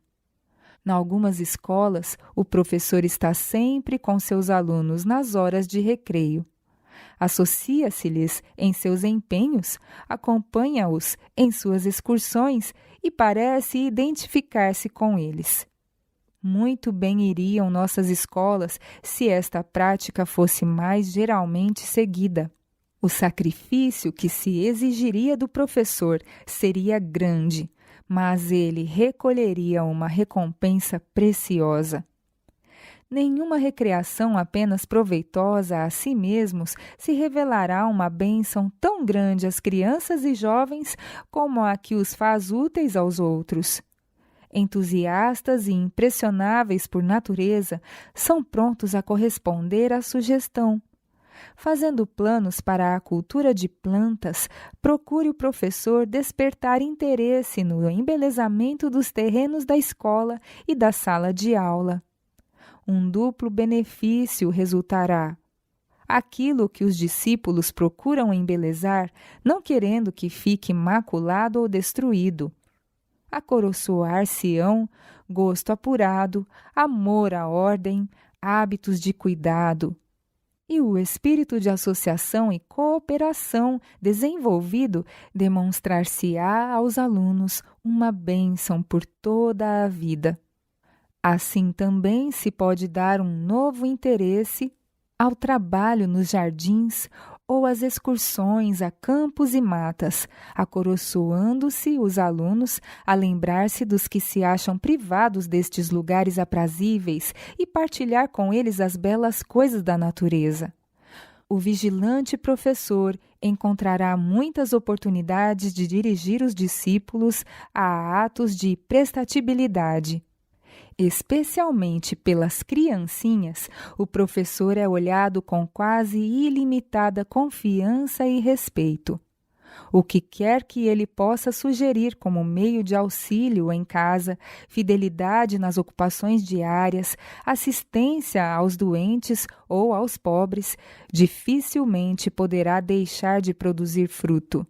Em algumas escolas, o professor está sempre com seus alunos nas horas de recreio. Associa-se-lhes em seus empenhos, acompanha-os em suas excursões e parece identificar-se com eles. Muito bem iriam nossas escolas se esta prática fosse mais geralmente seguida. O sacrifício que se exigiria do professor seria grande, mas ele recolheria uma recompensa preciosa. Nenhuma recreação apenas proveitosa a si mesmos se revelará uma bênção tão grande às crianças e jovens como a que os faz úteis aos outros. Entusiastas e impressionáveis por natureza, são prontos a corresponder à sugestão. Fazendo planos para a cultura de plantas, procure o professor despertar interesse no embelezamento dos terrenos da escola e da sala de aula. Um duplo benefício resultará. Aquilo que os discípulos procuram embelezar, não querendo que fique maculado ou destruído. Acoroçoar-se-ão gosto apurado, amor à ordem, hábitos de cuidado. E o espírito de associação e cooperação desenvolvido demonstrar-se-á aos alunos uma bênção por toda a vida. Assim também se pode dar um novo interesse ao trabalho nos jardins ou às excursões a campos e matas, acoroçoando-se os alunos a lembrar-se dos que se acham privados destes lugares aprazíveis e partilhar com eles as belas coisas da natureza. O vigilante professor encontrará muitas oportunidades de dirigir os discípulos a atos de prestatibilidade. Especialmente pelas criancinhas, o professor é olhado com quase ilimitada confiança e respeito. O que quer que ele possa sugerir como meio de auxílio em casa, fidelidade nas ocupações diárias, assistência aos doentes ou aos pobres, dificilmente poderá deixar de produzir fruto.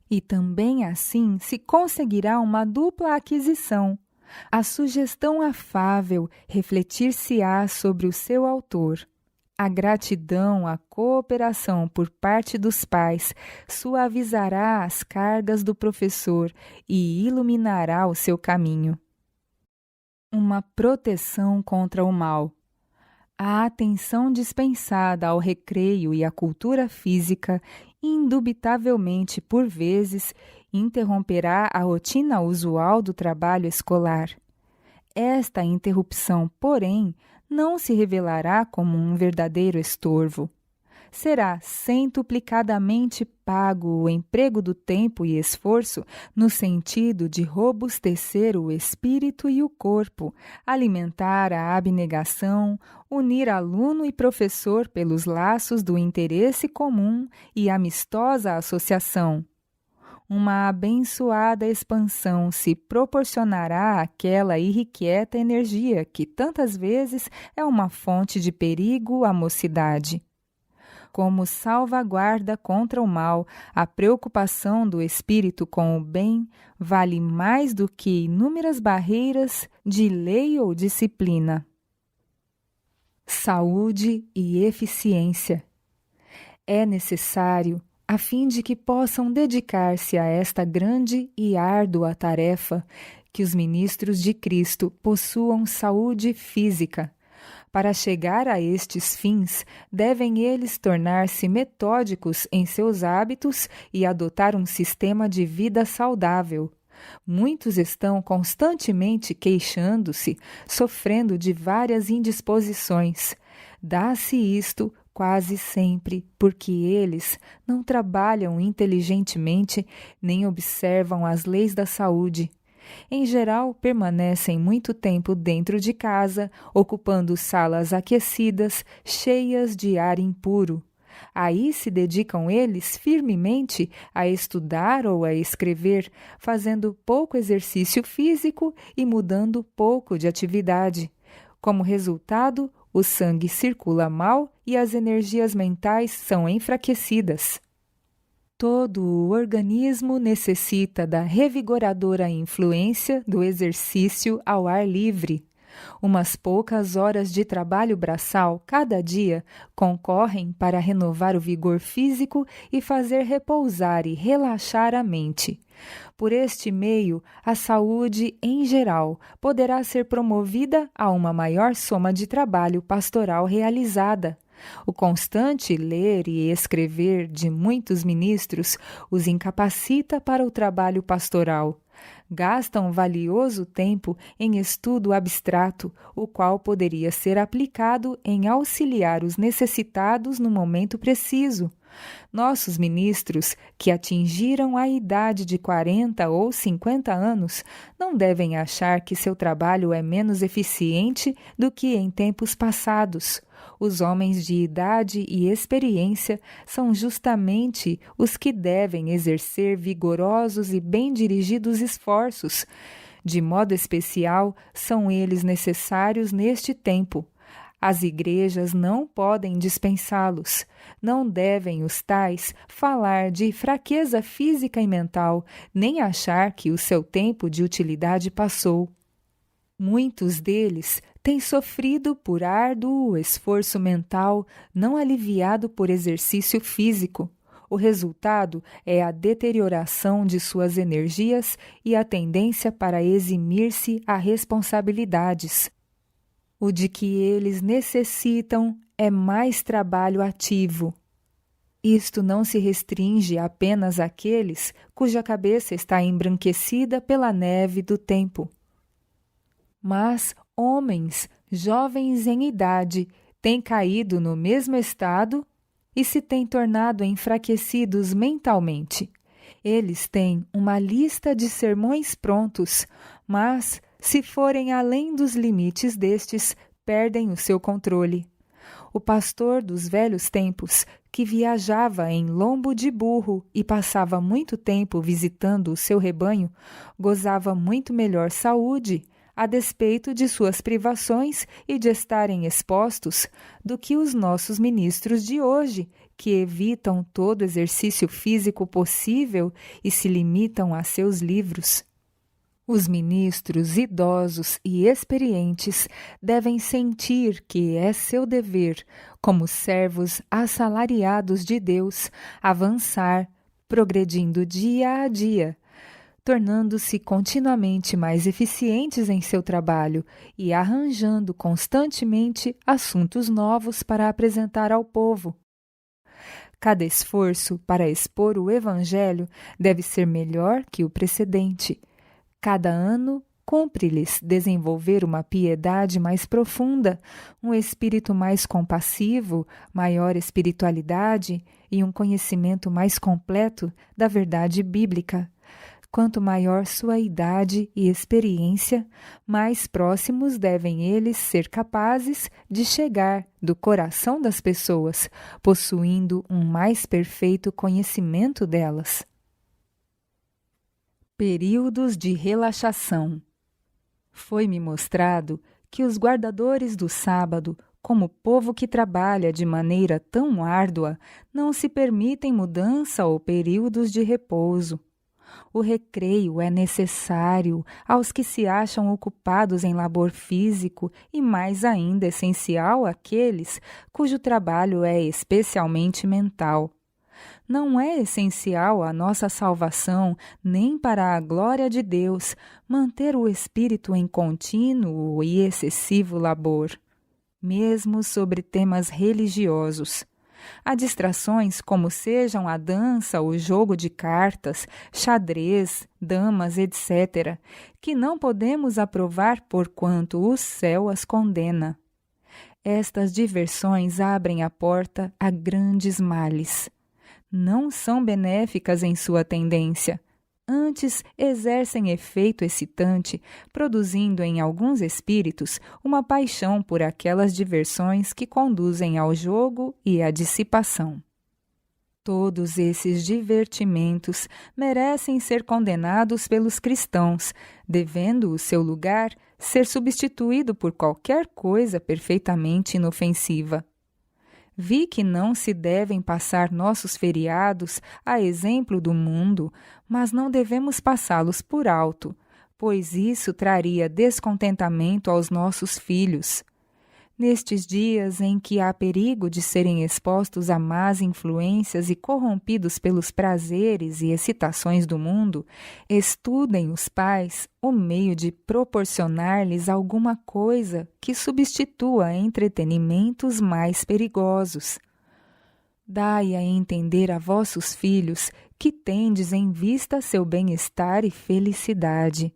E também assim se conseguirá uma dupla aquisição. A sugestão afável refletir-se-á sobre o seu autor. A gratidão, a cooperação por parte dos pais suavizará as cargas do professor e iluminará o seu caminho. Uma proteção contra o mal. A atenção dispensada ao recreio e à cultura física, indubitavelmente, por vezes, interromperá a rotina usual do trabalho escolar. Esta interrupção, porém, não se revelará como um verdadeiro estorvo. Será centuplicadamente pago o emprego do tempo e esforço no sentido de robustecer o espírito e o corpo, alimentar a abnegação, unir aluno e professor pelos laços do interesse comum e amistosa associação. uma abençoada expansão se proporcionará àquela irrequieta energia que tantas vezes é uma fonte de perigo à mocidade. Como salvaguarda contra o mal, a preocupação do espírito com o bem vale mais do que inúmeras barreiras de lei ou disciplina. Saúde e eficiência. É necessário, a fim de que possam dedicar-se a esta grande e árdua tarefa, que os ministros de Cristo possuam saúde física. Para chegar a estes fins, devem eles tornar-se metódicos em seus hábitos e adotar um sistema de vida saudável. Muitos estão constantemente queixando-se, sofrendo de várias indisposições. Dá-se isto quase sempre porque eles não trabalham inteligentemente nem observam as leis da saúde. Em geral, permanecem muito tempo dentro de casa, ocupando salas aquecidas, cheias de ar impuro. Aí se dedicam eles firmemente a estudar ou a escrever, fazendo pouco exercício físico e mudando pouco de atividade. Como resultado, o sangue circula mal e as energias mentais são enfraquecidas. Todo o organismo necessita da revigoradora influência do exercício ao ar livre. Umas poucas horas de trabalho braçal cada dia concorrem para renovar o vigor físico e fazer repousar e relaxar a mente. Por este meio, a saúde, em geral, poderá ser promovida a uma maior soma de trabalho pastoral realizada. O constante ler e escrever de muitos ministros os incapacita para o trabalho pastoral. Gastam valioso tempo em estudo abstrato, o qual poderia ser aplicado em auxiliar os necessitados no momento preciso. Nossos ministros, que atingiram a idade de 40 ou 50 anos, não devem achar que seu trabalho é menos eficiente do que em tempos passados. Os homens de idade e experiência são justamente os que devem exercer vigorosos e bem dirigidos esforços. De modo especial, são eles necessários neste tempo. As igrejas não podem dispensá-los. Não devem os tais falar de fraqueza física e mental, nem achar que o seu tempo de utilidade passou. Muitos deles têm sofrido por árduo esforço mental, não aliviado por exercício físico. O resultado é a deterioração de suas energias e a tendência para eximir-se a responsabilidades. O de que eles necessitam é mais trabalho ativo. Isto não se restringe apenas àqueles cuja cabeça está embranquecida pela neve do tempo. Mas homens, jovens em idade, têm caído no mesmo estado e se têm tornado enfraquecidos mentalmente. Eles têm uma lista de sermões prontos, mas, se forem além dos limites destes, perdem o seu controle. O pastor dos velhos tempos, que viajava em lombo de burro e passava muito tempo visitando o seu rebanho, gozava muito melhor saúde, a despeito de suas privações e de estarem expostos, do que os nossos ministros de hoje, que evitam todo exercício físico possível e se limitam a seus livros. Os ministros idosos e experientes devem sentir que é seu dever, como servos assalariados de Deus, avançar, progredindo dia a dia, tornando-se continuamente mais eficientes em seu trabalho e arranjando constantemente assuntos novos para apresentar ao povo. Cada esforço para expor o Evangelho deve ser melhor que o precedente. Cada ano, cumpre-lhes desenvolver uma piedade mais profunda, um espírito mais compassivo, maior espiritualidade e um conhecimento mais completo da verdade bíblica. Quanto maior sua idade e experiência, mais próximos devem eles ser capazes de chegar do coração das pessoas, possuindo um mais perfeito conhecimento delas. Períodos de relaxação. Foi-me mostrado que os guardadores do sábado, como povo que trabalha de maneira tão árdua, não se permitem mudança ou períodos de repouso. O recreio é necessário aos que se acham ocupados em labor físico e, mais ainda, essencial àqueles cujo trabalho é especialmente mental. Não é essencial à nossa salvação, nem para a glória de Deus, manter o espírito em contínuo e excessivo labor, mesmo sobre temas religiosos. Há distrações como sejam a dança, o jogo de cartas, xadrez, damas, etc., que não podemos aprovar porquanto o céu as condena. Estas diversões abrem a porta a grandes males. Não são benéficas em sua tendência. Antes, exercem efeito excitante, produzindo em alguns espíritos uma paixão por aquelas diversões que conduzem ao jogo e à dissipação. Todos esses divertimentos merecem ser condenados pelos cristãos, devendo o seu lugar ser substituído por qualquer coisa perfeitamente inofensiva. Vi que não se devem passar nossos feriados a exemplo do mundo, mas não devemos passá-los por alto, pois isso traria descontentamento aos nossos filhos. Nestes dias em que há perigo de serem expostos a más influências e corrompidos pelos prazeres e excitações do mundo, estudem os pais o meio de proporcionar-lhes alguma coisa que substitua entretenimentos mais perigosos. Dai a entender a vossos filhos que tendes em vista seu bem-estar e felicidade.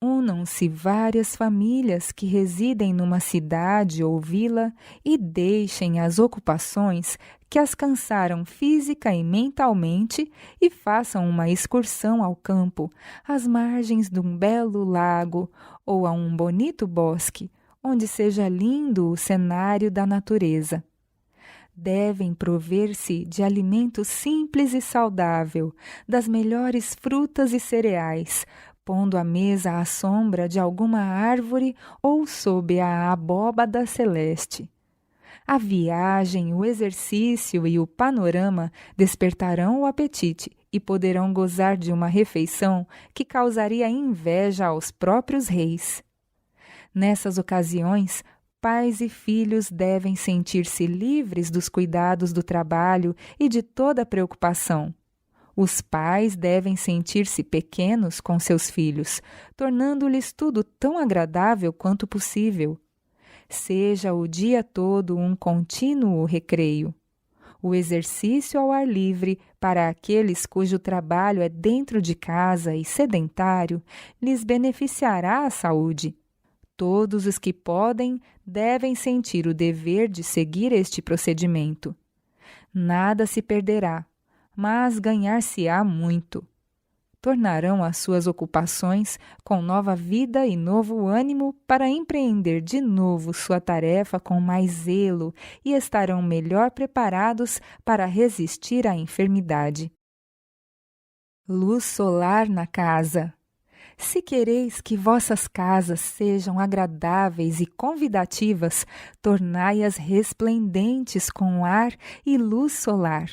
Unam-se várias famílias que residem numa cidade ou vila e deixem as ocupações que as cansaram física e mentalmente e façam uma excursão ao campo, às margens de um belo lago ou a um bonito bosque, onde seja lindo o cenário da natureza. Devem prover-se de alimento simples e saudável, das melhores frutas e cereais, pondo a mesa à sombra de alguma árvore ou sob a abóbada celeste. A viagem, o exercício e o panorama despertarão o apetite e poderão gozar de uma refeição que causaria inveja aos próprios reis. Nessas ocasiões, pais e filhos devem sentir-se livres dos cuidados do trabalho e de toda preocupação. Os pais devem sentir-se pequenos com seus filhos, tornando-lhes tudo tão agradável quanto possível. Seja o dia todo um contínuo recreio. O exercício ao ar livre, para aqueles cujo trabalho é dentro de casa e sedentário, lhes beneficiará a saúde. Todos os que podem devem sentir o dever de seguir este procedimento. Nada se perderá, mas ganhar-se-á muito. Tornarão as suas ocupações com nova vida e novo ânimo para empreender de novo sua tarefa com mais zelo e estarão melhor preparados para resistir à enfermidade. Luz solar na casa. Se quereis que vossas casas sejam agradáveis e convidativas, tornai-as resplendentes com ar e luz solar.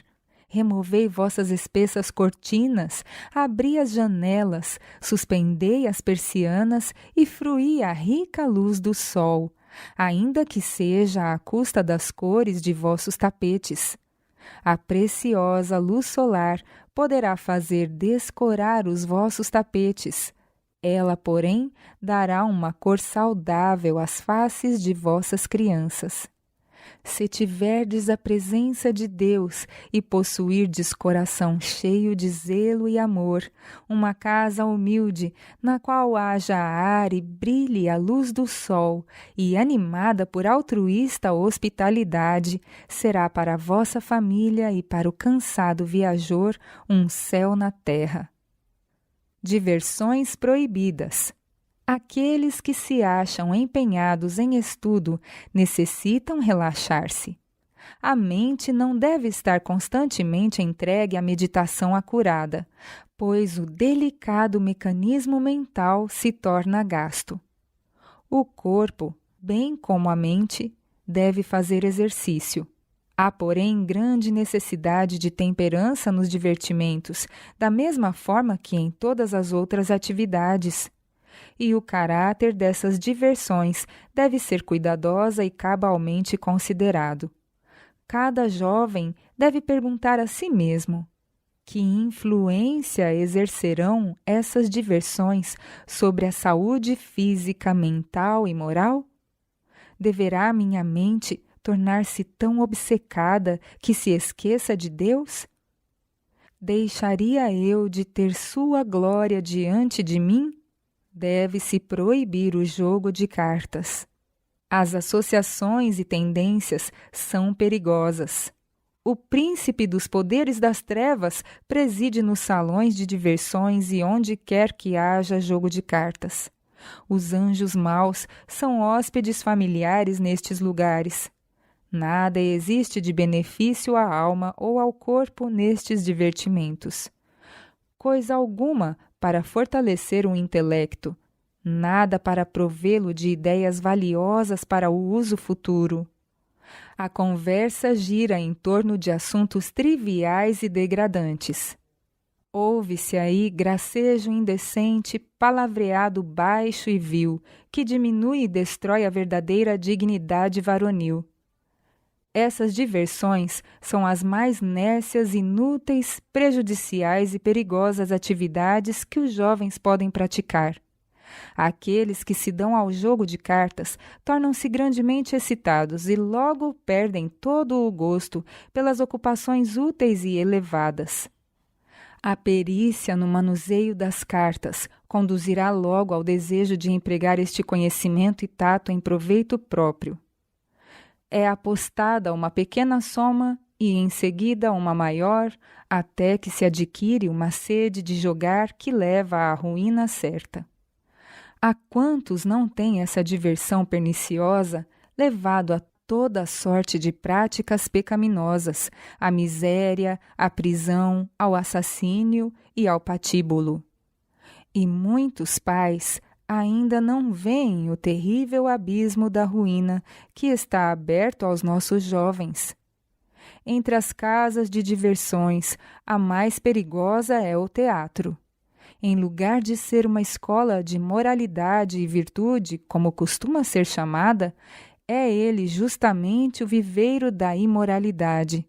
Removei vossas espessas cortinas, abri as janelas, suspendei as persianas e fruí a rica luz do sol, ainda que seja à custa das cores de vossos tapetes. A preciosa luz solar poderá fazer descorar os vossos tapetes. Ela, porém, dará uma cor saudável às faces de vossas crianças. Se tiverdes a presença de Deus e possuirdes coração cheio de zelo e amor, uma casa humilde, na qual haja ar e brilhe a luz do sol, e animada por altruísta hospitalidade, será para a vossa família e para o cansado viajor um céu na terra. Diversões proibidas. Aqueles que se acham empenhados em estudo necessitam relaxar-se. A mente não deve estar constantemente entregue à meditação acurada, pois o delicado mecanismo mental se torna gasto. O corpo, bem como a mente, deve fazer exercício. Há, porém, grande necessidade de temperança nos divertimentos, da mesma forma que em todas as outras atividades. E o caráter dessas diversões deve ser cuidadosa e cabalmente considerado. Cada jovem deve perguntar a si mesmo: que influência exercerão essas diversões sobre a saúde física, mental e moral? Deverá minha mente tornar-se tão obcecada que se esqueça de Deus? Deixaria eu de ter sua glória diante de mim? Deve-se proibir o jogo de cartas. As associações e tendências são perigosas. O príncipe dos poderes das trevas preside nos salões de diversões e onde quer que haja jogo de cartas. Os anjos maus são hóspedes familiares nestes lugares. Nada existe de benefício à alma ou ao corpo nestes divertimentos. Coisa alguma para fortalecer o intelecto, nada para provê-lo de ideias valiosas para o uso futuro. A conversa gira em torno de assuntos triviais e degradantes. Ouve-se aí gracejo indecente, palavreado baixo e vil, que diminui e destrói a verdadeira dignidade varonil. Essas diversões são as mais nércias, inúteis, prejudiciais e perigosas atividades que os jovens podem praticar. Aqueles que se dão ao jogo de cartas tornam-se grandemente excitados e logo perdem todo o gosto pelas ocupações úteis e elevadas. A perícia no manuseio das cartas conduzirá logo ao desejo de empregar este conhecimento e tato em proveito próprio. É apostada uma pequena soma e em seguida uma maior, até que se adquire uma sede de jogar que leva à ruína certa. Há quantos não têm essa diversão perniciosa, levado a toda sorte de práticas pecaminosas, à miséria, à prisão, ao assassínio e ao patíbulo. E muitos pais ainda não veem o terrível abismo da ruína que está aberto aos nossos jovens. Entre as casas de diversões, a mais perigosa é o teatro. Em lugar de ser uma escola de moralidade e virtude, como costuma ser chamada, é ele justamente o viveiro da imoralidade.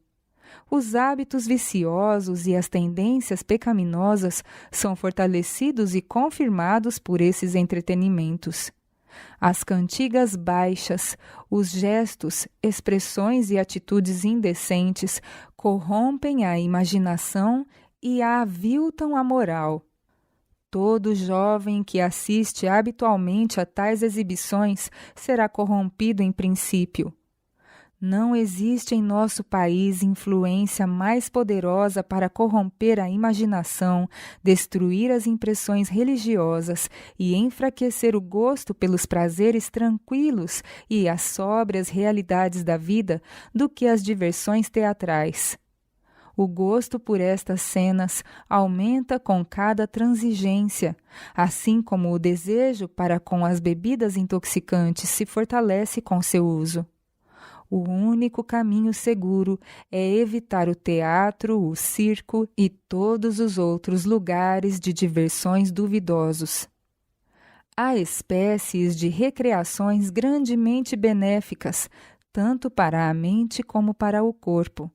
Os hábitos viciosos e as tendências pecaminosas são fortalecidos e confirmados por esses entretenimentos. As cantigas baixas, os gestos, expressões e atitudes indecentes corrompem a imaginação e a aviltam a moral. Todo jovem que assiste habitualmente a tais exibições será corrompido em princípio. Não existe em nosso país influência mais poderosa para corromper a imaginação, destruir as impressões religiosas e enfraquecer o gosto pelos prazeres tranquilos e as sóbrias realidades da vida do que as diversões teatrais. O gosto por estas cenas aumenta com cada transigência, assim como o desejo para com as bebidas intoxicantes se fortalece com seu uso. O único caminho seguro é evitar o teatro, o circo e todos os outros lugares de diversões duvidosos. Há espécies de recreações grandemente benéficas, tanto para a mente como para o corpo.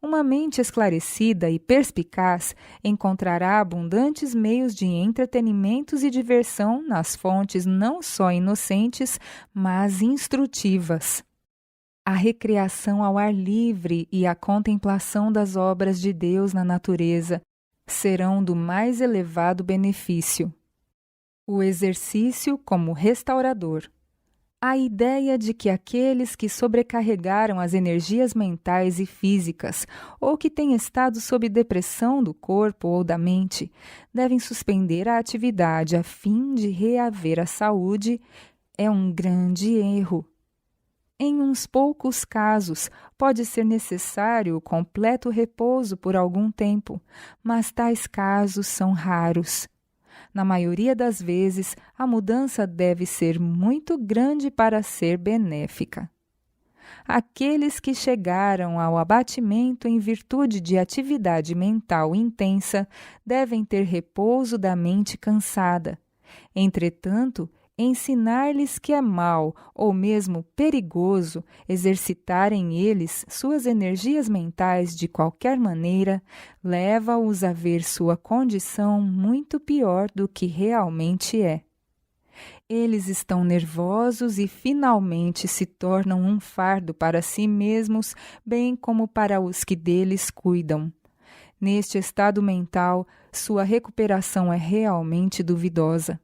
Uma mente esclarecida e perspicaz encontrará abundantes meios de entretenimentos e diversão nas fontes não só inocentes, mas instrutivas. A recreação ao ar livre e a contemplação das obras de Deus na natureza serão do mais elevado benefício. O exercício como restaurador. A ideia de que aqueles que sobrecarregaram as energias mentais e físicas ou que têm estado sob depressão do corpo ou da mente devem suspender a atividade a fim de reaver a saúde é um grande erro. Em uns poucos casos, pode ser necessário o completo repouso por algum tempo, mas tais casos são raros. Na maioria das vezes, a mudança deve ser muito grande para ser benéfica. Aqueles que chegaram ao abatimento em virtude de atividade mental intensa devem ter repouso da mente cansada. Entretanto, ensinar-lhes que é mal ou mesmo perigoso exercitarem eles suas energias mentais de qualquer maneira leva-os a ver sua condição muito pior do que realmente é. Eles estão nervosos e finalmente se tornam um fardo para si mesmos, bem como para os que deles cuidam. Neste estado mental, sua recuperação é realmente duvidosa.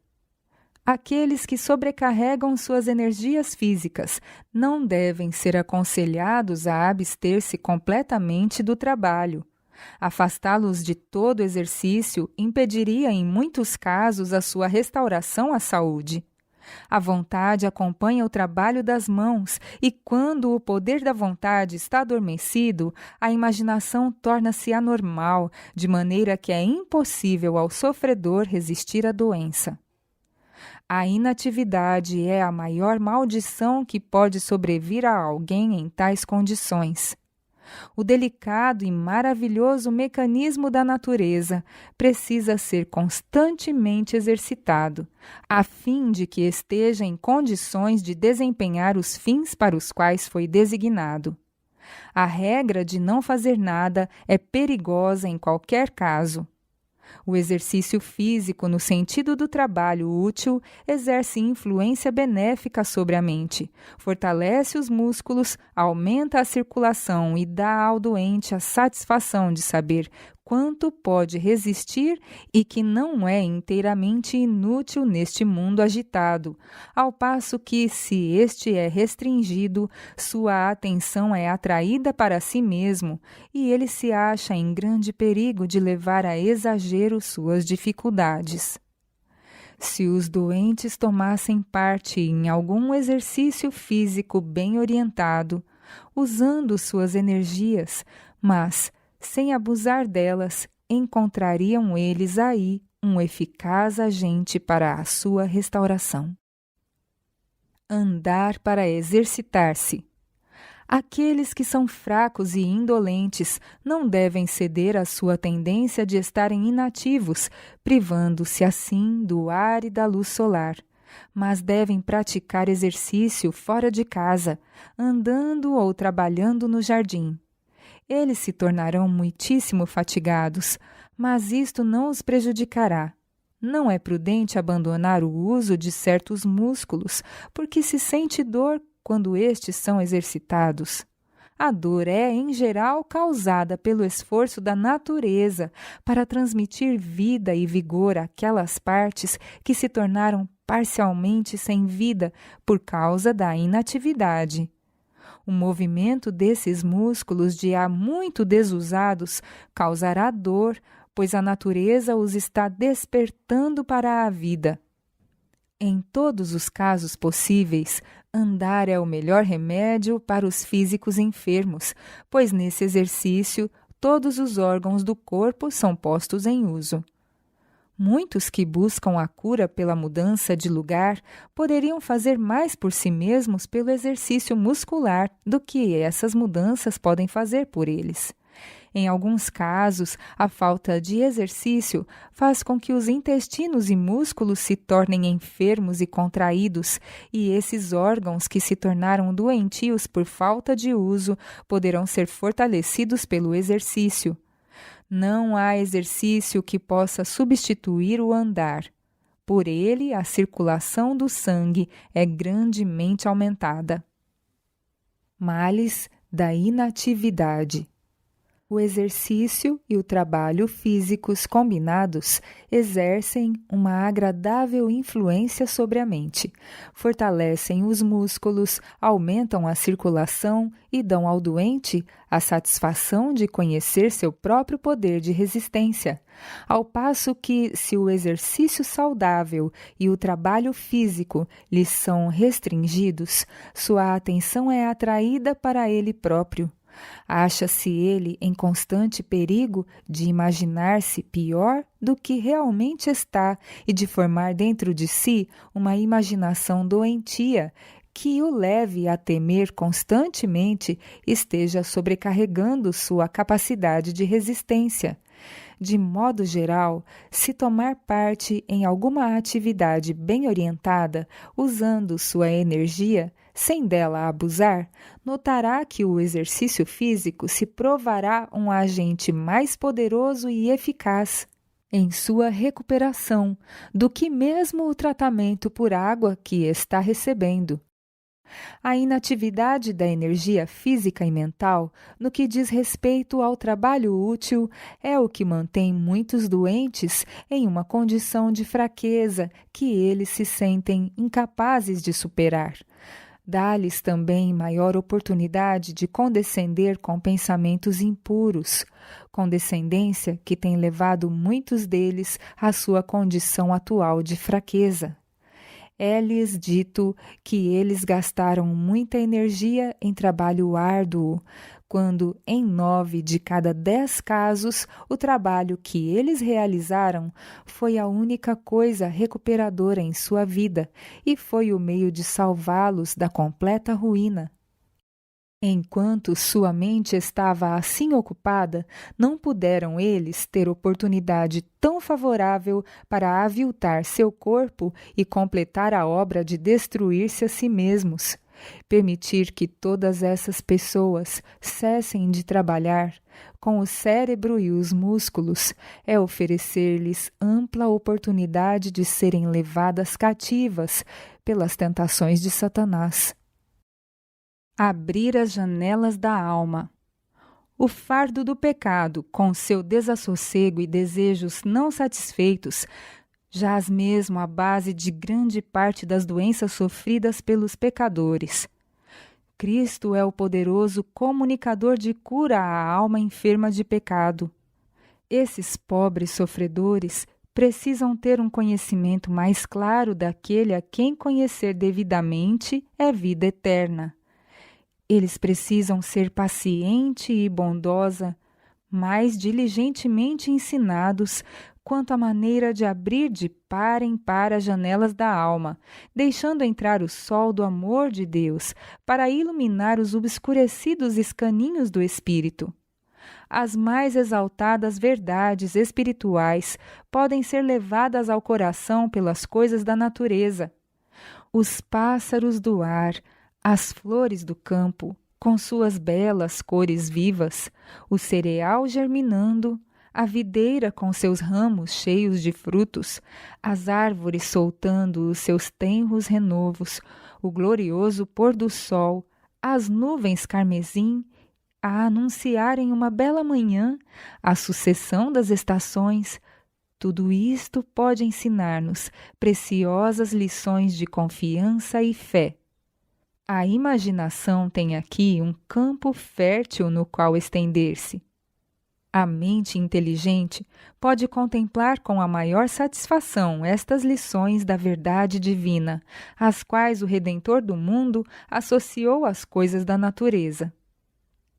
Aqueles que sobrecarregam suas energias físicas não devem ser aconselhados a abster-se completamente do trabalho. Afastá-los de todo exercício impediria, em muitos casos, a sua restauração à saúde. A vontade acompanha o trabalho das mãos e, quando o poder da vontade está adormecido, a imaginação torna-se anormal, de maneira que é impossível ao sofredor resistir à doença. A inatividade é a maior maldição que pode sobrevir a alguém em tais condições. O delicado e maravilhoso mecanismo da natureza precisa ser constantemente exercitado, a fim de que esteja em condições de desempenhar os fins para os quais foi designado. A regra de não fazer nada é perigosa em qualquer caso. O exercício físico, no sentido do trabalho útil, exerce influência benéfica sobre a mente, fortalece os músculos, aumenta a circulação e dá ao doente a satisfação de saber quanto pode resistir e que não é inteiramente inútil neste mundo agitado, ao passo que, se este é restringido, sua atenção é atraída para si mesmo e ele se acha em grande perigo de levar a exagero suas dificuldades. Se os doentes tomassem parte em algum exercício físico bem orientado, usando suas energias, mas sem abusar delas, encontrariam eles aí um eficaz agente para a sua restauração. Andar para exercitar-se. Aqueles que são fracos e indolentes não devem ceder à sua tendência de estarem inativos, privando-se assim do ar e da luz solar, mas devem praticar exercício fora de casa, andando ou trabalhando no jardim. Eles se tornarão muitíssimo fatigados, mas isto não os prejudicará. Não é prudente abandonar o uso de certos músculos, porque se sente dor quando estes são exercitados. A dor é, em geral, causada pelo esforço da natureza para transmitir vida e vigor àquelas partes que se tornaram parcialmente sem vida por causa da inatividade. O movimento desses músculos de há muito desusados causará dor, pois a natureza os está despertando para a vida. Em todos os casos possíveis, andar é o melhor remédio para os físicos enfermos, pois nesse exercício todos os órgãos do corpo são postos em uso. Muitos que buscam a cura pela mudança de lugar poderiam fazer mais por si mesmos pelo exercício muscular do que essas mudanças podem fazer por eles. Em alguns casos, a falta de exercício faz com que os intestinos e músculos se tornem enfermos e contraídos, e esses órgãos que se tornaram doentios por falta de uso poderão ser fortalecidos pelo exercício. Não há exercício que possa substituir o andar. Por ele, a circulação do sangue é grandemente aumentada. Males da inatividade. O exercício e o trabalho físicos combinados exercem uma agradável influência sobre a mente, fortalecem os músculos, aumentam a circulação e dão ao doente a satisfação de conhecer seu próprio poder de resistência. Ao passo que, se o exercício saudável e o trabalho físico lhe são restringidos, sua atenção é atraída para ele próprio. Acha-se ele em constante perigo de imaginar-se pior do que realmente está e de formar dentro de si uma imaginação doentia que o leve a temer constantemente esteja sobrecarregando sua capacidade de resistência. De modo geral, se tomar parte em alguma atividade bem orientada, usando sua energia, sem dela abusar, notará que o exercício físico se provará um agente mais poderoso e eficaz em sua recuperação do que mesmo o tratamento por água que está recebendo. A inatividade da energia física e mental, no que diz respeito ao trabalho útil, é o que mantém muitos doentes em uma condição de fraqueza que eles se sentem incapazes de superar. Dá-lhes também maior oportunidade de condescender com pensamentos impuros, condescendência que tem levado muitos deles à sua condição atual de fraqueza. É-lhes dito que eles gastaram muita energia em trabalho árduo, quando em 9 de cada 10 casos o trabalho que eles realizaram foi a única coisa recuperadora em sua vida e foi o meio de salvá-los da completa ruína. Enquanto sua mente estava assim ocupada, não puderam eles ter oportunidade tão favorável para aviltar seu corpo e completar a obra de destruir-se a si mesmos. Permitir que todas essas pessoas cessem de trabalhar, com o cérebro e os músculos, é oferecer-lhes ampla oportunidade de serem levadas cativas pelas tentações de Satanás. Abrir as janelas da alma. O fardo do pecado, com seu desassossego e desejos não satisfeitos, jaz mesmo à base de grande parte das doenças sofridas pelos pecadores. Cristo é o poderoso comunicador de cura à alma enferma de pecado. Esses pobres sofredores precisam ter um conhecimento mais claro daquele a quem conhecer devidamente é vida eterna. Eles precisam ser paciente e bondosa, mais diligentemente ensinados quanto à maneira de abrir de par em par as janelas da alma, deixando entrar o sol do amor de Deus para iluminar os obscurecidos escaninhos do espírito. As mais exaltadas verdades espirituais podem ser levadas ao coração pelas coisas da natureza. Os pássaros do ar, as flores do campo, com suas belas cores vivas, o cereal germinando, a videira com seus ramos cheios de frutos, as árvores soltando os seus tenros renovos, o glorioso pôr do sol, as nuvens carmesim, a anunciarem uma bela manhã, a sucessão das estações, tudo isto pode ensinar-nos preciosas lições de confiança e fé. A imaginação tem aqui um campo fértil no qual estender-se. A mente inteligente pode contemplar com a maior satisfação estas lições da verdade divina, às quais o Redentor do mundo associou às coisas da natureza.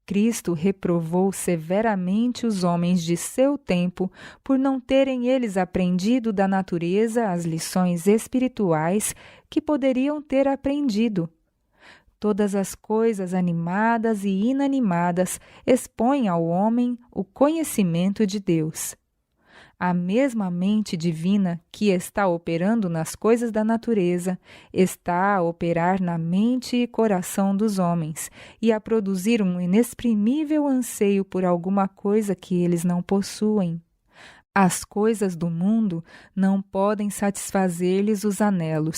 Cristo reprovou severamente os homens de seu tempo por não terem eles aprendido da natureza as lições espirituais que poderiam ter aprendido. Todas as coisas animadas e inanimadas expõem ao homem o conhecimento de Deus. A mesma mente divina que está operando nas coisas da natureza está a operar na mente e coração dos homens e a produzir um inexprimível anseio por alguma coisa que eles não possuem. As coisas do mundo não podem satisfazer-lhes os anelos,